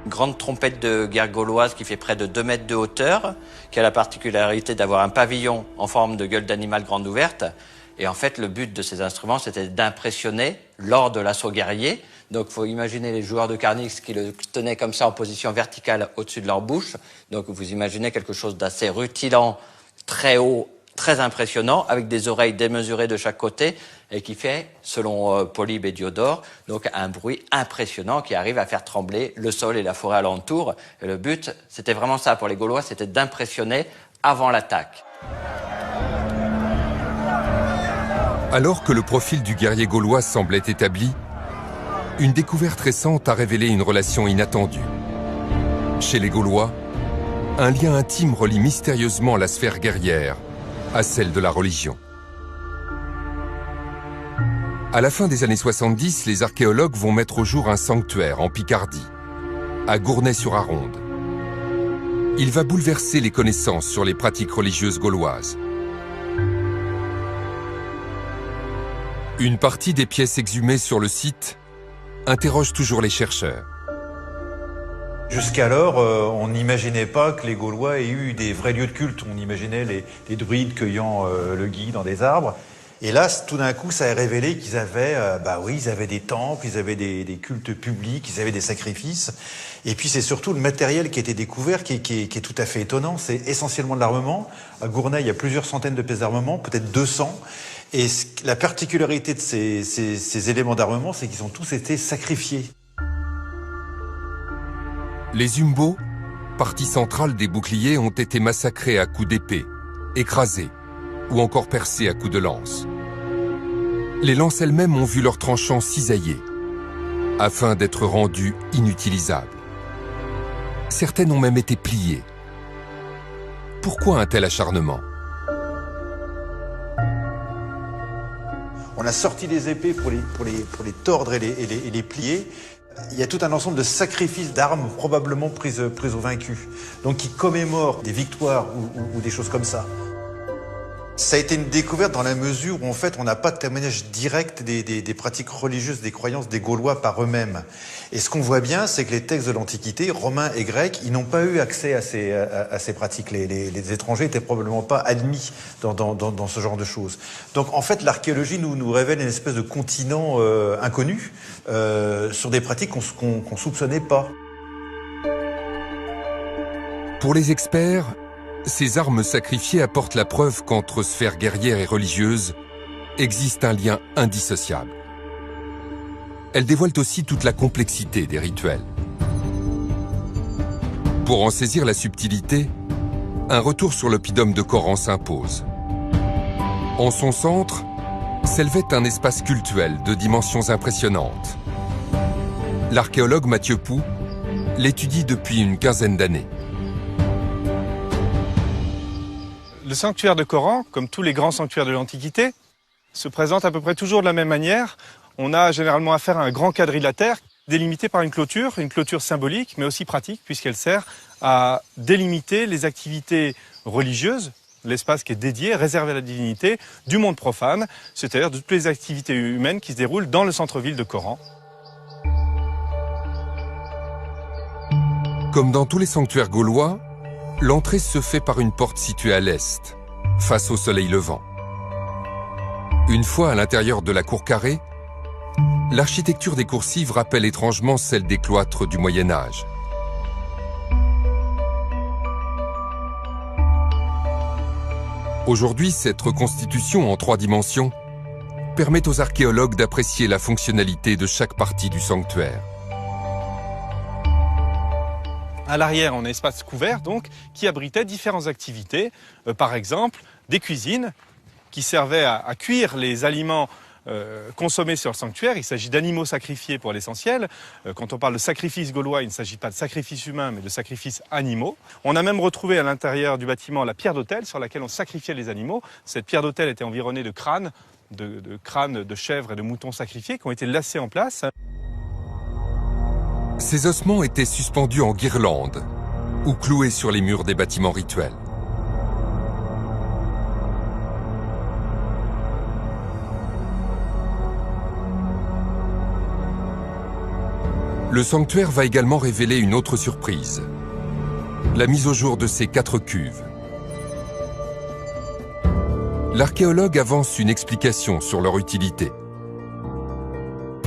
Une grande trompette de guerre gauloise qui fait près de 2 mètres de hauteur, qui a la particularité d'avoir un pavillon en forme de gueule d'animal grande ouverte. Et en fait, le but de ces instruments, c'était d'impressionner lors de l'assaut guerrier. Donc, il faut imaginer les joueurs de carnix qui le tenaient comme ça en position verticale au-dessus de leur bouche. Donc, vous imaginez quelque chose d'assez rutilant, très haut, très impressionnant, avec des oreilles démesurées de chaque côté et qui fait, selon Polybe et Diodore, donc un bruit impressionnant qui arrive à faire trembler le sol et la forêt alentour. Et le but, c'était vraiment ça pour les Gaulois, c'était d'impressionner avant l'attaque. Alors que le profil du guerrier gaulois semblait établi, une découverte récente a révélé une relation inattendue. Chez les Gaulois, un lien intime relie mystérieusement la sphère guerrière à celle de la religion. À la fin des années 70, les archéologues vont mettre au jour un sanctuaire en Picardie, à Gournay-sur-Aronde. Il va bouleverser les connaissances sur les pratiques religieuses gauloises. Une partie des pièces exhumées sur le site interroge toujours les chercheurs. Jusqu'alors, on n'imaginait pas que les Gaulois aient eu des vrais lieux de culte. On imaginait les druides cueillant le gui dans des arbres. Et là, tout d'un coup, ça a révélé qu'ils avaient, ils avaient des temples, ils avaient des cultes publics, ils avaient des sacrifices. Et puis c'est surtout le matériel qui a été découvert qui est tout à fait étonnant. C'est essentiellement de l'armement. À Gournay, il y a plusieurs centaines de pièces d'armement, peut-être 200. Et la particularité de ces éléments d'armement, c'est qu'ils ont tous été sacrifiés. Les Umbos partie centrale des boucliers ont été massacrés à coups d'épée, écrasés ou encore percés à coups de lance. Les lances elles-mêmes ont vu leurs tranchants cisaillés, afin d'être rendues inutilisables. Certaines ont même été pliées. Pourquoi un tel acharnement? On a sorti les épées pour les tordre et les plier. Il y a tout un ensemble de sacrifices d'armes probablement prises aux vaincus, donc qui commémorent des victoires ou des choses comme ça. Ça a été une découverte dans la mesure où en fait on n'a pas de témoignage direct des pratiques religieuses, des croyances des Gaulois par eux-mêmes. Et ce qu'on voit bien, c'est que les textes de l'Antiquité, romains et grecs, ils n'ont pas eu accès à ces pratiques. Les étrangers n'étaient probablement pas admis dans ce genre de choses. Donc en fait l'archéologie nous révèle une espèce de continent inconnu sur des pratiques qu'on soupçonnait pas. Pour les experts, ces armes sacrifiées apportent la preuve qu'entre sphère guerrière et religieuse existe un lien indissociable. Elles dévoilent aussi toute la complexité des rituels. Pour en saisir la subtilité, un retour sur l'oppidum de Coran s'impose. En son centre, s'élevait un espace cultuel de dimensions impressionnantes. L'archéologue Mathieu Pou l'étudie depuis une quinzaine d'années. Le sanctuaire de Coran, comme tous les grands sanctuaires de l'Antiquité, se présente à peu près toujours de la même manière. On a généralement affaire à un grand quadrilatère délimité par une clôture symbolique, mais aussi pratique, puisqu'elle sert à délimiter les activités religieuses, l'espace qui est dédié, réservé à la divinité, du monde profane, c'est-à-dire de toutes les activités humaines qui se déroulent dans le centre-ville de Coran. Comme dans tous les sanctuaires gaulois, l'entrée se fait par une porte située à l'est, face au soleil levant. Une fois à l'intérieur de la cour carrée, l'architecture des coursives rappelle étrangement celle des cloîtres du Moyen-Âge. Aujourd'hui, cette reconstitution en 3 dimensions permet aux archéologues d'apprécier la fonctionnalité de chaque partie du sanctuaire. À l'arrière, on a un espace couvert donc, qui abritait différentes activités. Par exemple, des cuisines qui servaient à cuire les aliments consommés sur le sanctuaire. Il s'agit d'animaux sacrifiés pour l'essentiel. Quand on parle de sacrifice gaulois, il ne s'agit pas de sacrifice humain, mais de sacrifice animaux. On a même retrouvé à l'intérieur du bâtiment la pierre d'autel sur laquelle on sacrifiait les animaux. Cette pierre d'autel était environnée de crânes, de crânes de chèvres et de moutons sacrifiés qui ont été lassés en place. Ces ossements étaient suspendus en guirlandes ou cloués sur les murs des bâtiments rituels. Le sanctuaire va également révéler une autre surprise, la mise au jour de ces 4 cuves. L'archéologue avance une explication sur leur utilité.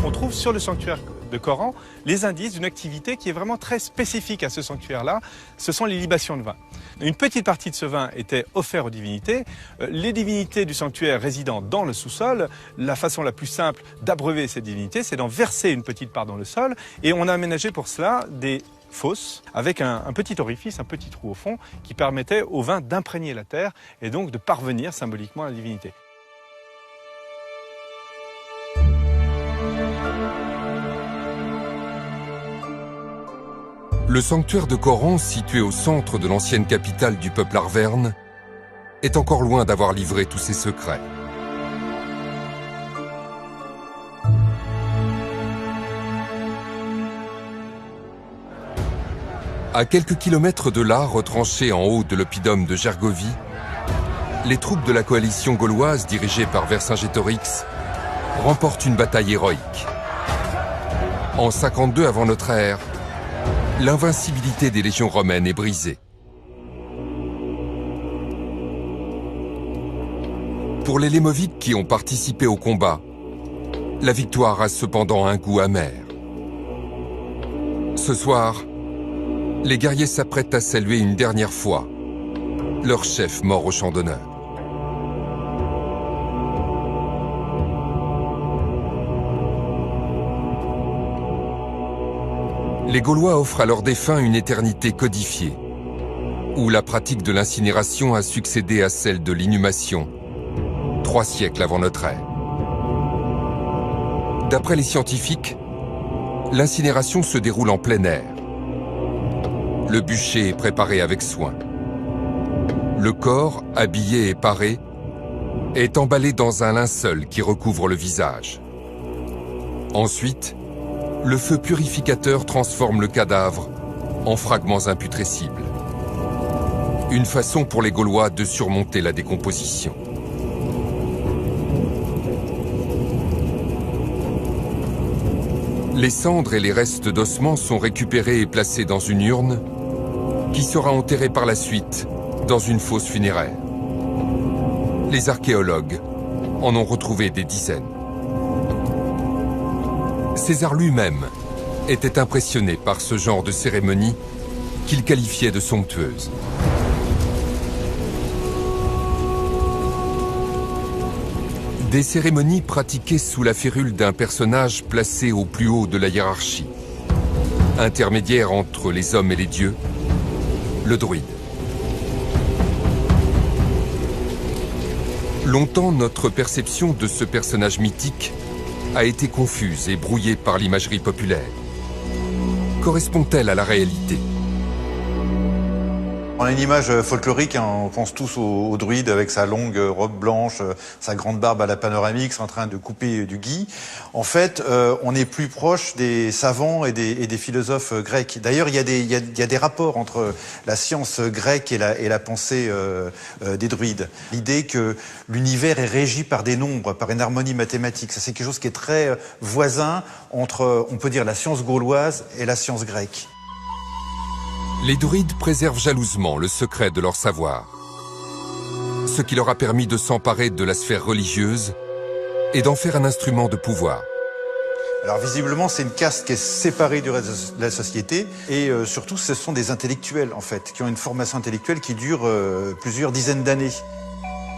On trouve sur le sanctuaire de Coran les indices d'une activité qui est vraiment très spécifique à ce sanctuaire-là, ce sont les libations de vin. Une petite partie de ce vin était offert aux divinités. Les divinités du sanctuaire résidant dans le sous-sol, la façon la plus simple d'abreuver ces divinités, c'est d'en verser une petite part dans le sol, et on a aménagé pour cela des fosses avec un petit orifice, un petit trou au fond, qui permettait au vin d'imprégner la terre et donc de parvenir symboliquement à la divinité. Le sanctuaire de Coran, situé au centre de l'ancienne capitale du peuple arverne, est encore loin d'avoir livré tous ses secrets. À quelques kilomètres de là, retranchés en haut de l'oppidum de Gergovie, les troupes de la coalition gauloise dirigée par Vercingétorix remportent une bataille héroïque. En 52 avant notre ère, l'invincibilité des légions romaines est brisée. Pour les Lémoviques qui ont participé au combat, la victoire a cependant un goût amer. Ce soir, les guerriers s'apprêtent à saluer une dernière fois leur chef mort au champ d'honneur. Les Gaulois offrent à leurs défunts une éternité codifiée, où la pratique de l'incinération a succédé à celle de l'inhumation, 3 siècles avant notre ère. D'après les scientifiques, l'incinération se déroule en plein air. Le bûcher est préparé avec soin. Le corps, habillé et paré, est emballé dans un linceul qui recouvre le visage. Ensuite, le feu purificateur transforme le cadavre en fragments imputrescibles. Une façon pour les Gaulois de surmonter la décomposition. Les cendres et les restes d'ossements sont récupérés et placés dans une urne qui sera enterrée par la suite dans une fosse funéraire. Les archéologues en ont retrouvé des dizaines. César lui-même était impressionné par ce genre de cérémonie qu'il qualifiait de somptueuse. Des cérémonies pratiquées sous la férule d'un personnage placé au plus haut de la hiérarchie, intermédiaire entre les hommes et les dieux, le druide. Longtemps, notre perception de ce personnage mythique a été confuse et brouillée par l'imagerie populaire. Correspond-elle à la réalité ? On a une image folklorique, hein, on pense tous au druide avec sa longue robe blanche, sa grande barbe à la panoramique, en train de couper du gui. En fait, on est plus proche des savants et des philosophes grecs. D'ailleurs, il y a des rapports entre la science grecque et la pensée des druides. L'idée que l'univers est régi par des nombres, par une harmonie mathématique, ça c'est quelque chose qui est très voisin entre, on peut dire, la science gauloise et la science grecque. Les druides préservent jalousement le secret de leur savoir, ce qui leur a permis de s'emparer de la sphère religieuse et d'en faire un instrument de pouvoir. Alors visiblement, c'est une caste qui est séparée du reste de la société et surtout, ce sont des intellectuels en fait, qui ont une formation intellectuelle qui dure plusieurs dizaines d'années.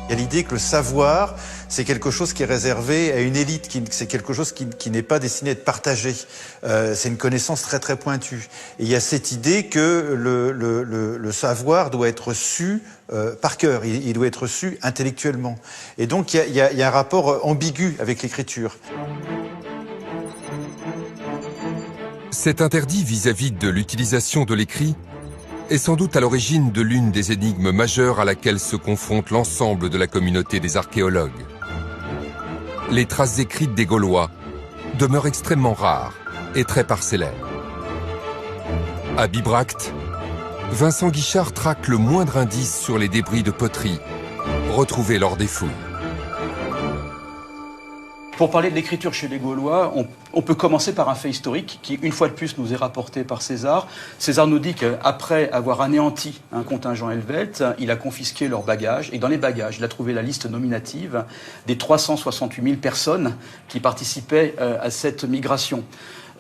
Il y a l'idée que le savoir, c'est quelque chose qui est réservé à une élite, c'est quelque chose qui n'est pas destiné à être partagé. C'est une connaissance très très pointue. Et il y a cette idée que le savoir doit être su par cœur, il doit être su intellectuellement. Et donc il y a un rapport ambigu avec l'écriture. Cet interdit vis-à-vis de l'utilisation de l'écrit est sans doute à l'origine de l'une des énigmes majeures à laquelle se confronte l'ensemble de la communauté des archéologues. Les traces écrites des Gaulois demeurent extrêmement rares et très parcellaires. À Bibracte, Vincent Guichard traque le moindre indice sur les débris de poterie retrouvés lors des fouilles. Pour parler de l'écriture chez les Gaulois, on peut commencer par un fait historique qui, une fois de plus, nous est rapporté par César. César nous dit qu'après avoir anéanti un contingent helvète, il a confisqué leurs bagages. Et dans les bagages, il a trouvé la liste nominative des 368 000 personnes qui participaient à cette migration.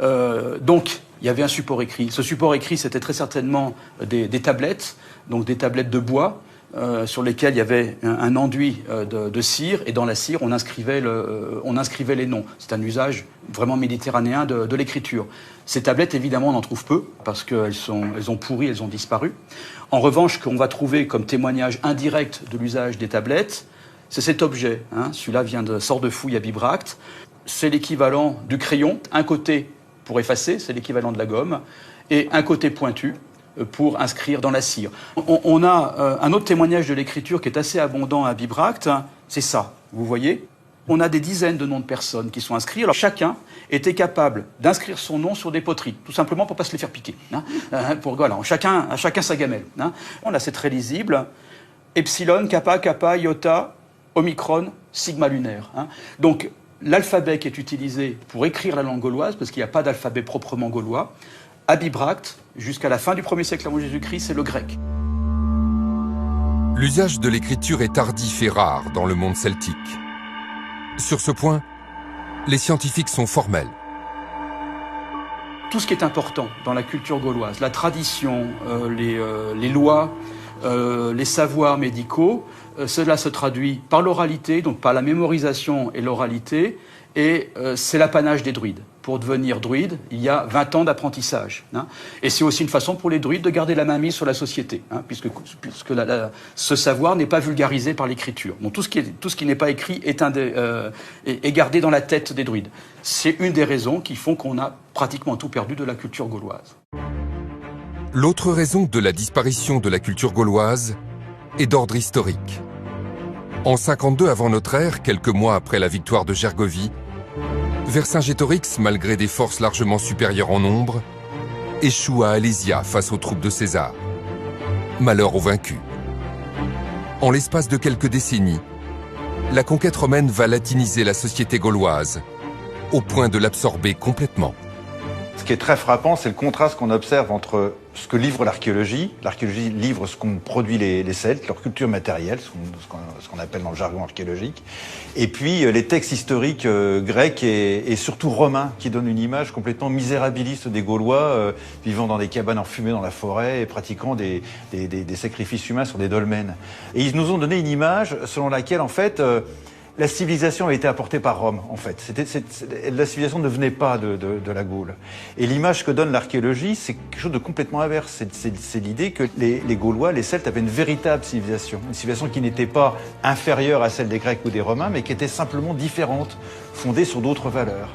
Donc, il y avait un support écrit. Ce support écrit, c'était très certainement des tablettes, donc des tablettes de bois, sur lesquels il y avait un enduit de cire, et dans la cire, on inscrivait les noms. C'est un usage vraiment méditerranéen de l'écriture. Ces tablettes, évidemment, on en trouve peu, parce qu'elles ont pourri, elles ont disparu. En revanche, ce qu'on va trouver comme témoignage indirect de l'usage des tablettes, c'est cet objet. Celui-là sort de fouille à Bibracte. C'est l'équivalent du crayon. Un côté pour effacer, c'est l'équivalent de la gomme, et un côté pointu pour inscrire dans la cire. On a un autre témoignage de l'écriture qui est assez abondant à Bibracte, c'est ça, vous voyez. On a des dizaines de noms de personnes qui sont inscrits. Alors chacun était capable d'inscrire son nom sur des poteries, tout simplement pour ne pas se les faire piquer. Voilà, chacun sa gamelle. On a c'est très lisible, epsilon, kappa, kappa, iota, omicron, sigma lunaire. Donc l'alphabet qui est utilisé pour écrire la langue gauloise, parce qu'il n'y a pas d'alphabet proprement gaulois, à Bibracte, jusqu'à la fin du 1er siècle avant Jésus-Christ, c'est le grec. L'usage de l'écriture est tardif et rare dans le monde celtique. Sur ce point, les scientifiques sont formels. Tout ce qui est important dans la culture gauloise, la tradition, les lois, les savoirs médicaux, cela se traduit par l'oralité, donc par la mémorisation et l'oralité, et c'est l'apanage des druides. Pour devenir druide, il y a 20 ans d'apprentissage. Hein. Et c'est aussi une façon pour les druides de garder la mainmise sur la société, hein, puisque ce savoir n'est pas vulgarisé par l'écriture. Donc tout ce qui n'est pas écrit est gardé dans la tête des druides. C'est une des raisons qui font qu'on a pratiquement tout perdu de la culture gauloise. L'autre raison de la disparition de la culture gauloise est d'ordre historique. En 52 avant notre ère, quelques mois après la victoire de Gergovie, Vercingétorix, malgré des forces largement supérieures en nombre, échoue à Alésia face aux troupes de César. Malheur aux vaincus. En l'espace de quelques décennies, la conquête romaine va latiniser la société gauloise, au point de l'absorber complètement. Ce qui est très frappant, c'est le contraste qu'on observe entre ce que livre l'archéologie. L'archéologie livre ce qu'ont produit les Celtes, leur culture matérielle, ce qu'on appelle dans le jargon archéologique, et puis les textes historiques grecs et surtout romains, qui donnent une image complètement misérabiliste des Gaulois, vivant dans des cabanes enfumées dans la forêt et pratiquant des sacrifices humains sur des dolmens. Et ils nous ont donné une image selon laquelle, en fait, la civilisation a été apportée par Rome, en fait. La civilisation ne venait pas de la Gaule. Et l'image que donne l'archéologie, c'est quelque chose de complètement inverse. C'est l'idée que les Gaulois, les Celtes, avaient une véritable civilisation. Une civilisation qui n'était pas inférieure à celle des Grecs ou des Romains, mais qui était simplement différente, fondée sur d'autres valeurs.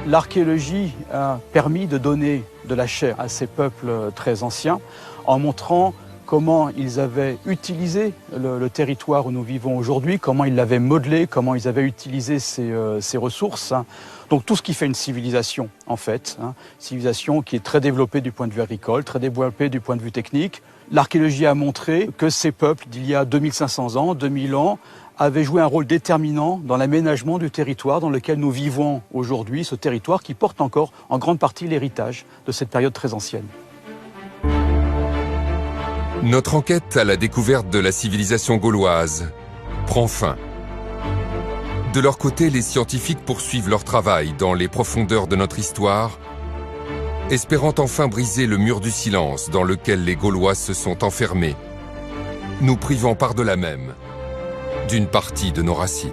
L'archéologie a permis de donner de la chair à ces peuples très anciens, en montrant comment ils avaient utilisé le territoire où nous vivons aujourd'hui, comment ils l'avaient modelé, comment ils avaient utilisé ces ressources. Donc tout ce qui fait une civilisation, en fait. Civilisation qui est très développée du point de vue agricole, très développée du point de vue technique. L'archéologie a montré que ces peuples d'il y a 2500 ans, 2000 ans, avaient joué un rôle déterminant dans l'aménagement du territoire dans lequel nous vivons aujourd'hui, ce territoire qui porte encore en grande partie l'héritage de cette période très ancienne. Notre enquête à la découverte de la civilisation gauloise prend fin. De leur côté, les scientifiques poursuivent leur travail dans les profondeurs de notre histoire, espérant enfin briser le mur du silence dans lequel les Gaulois se sont enfermés, nous privant par-delà même d'une partie de nos racines.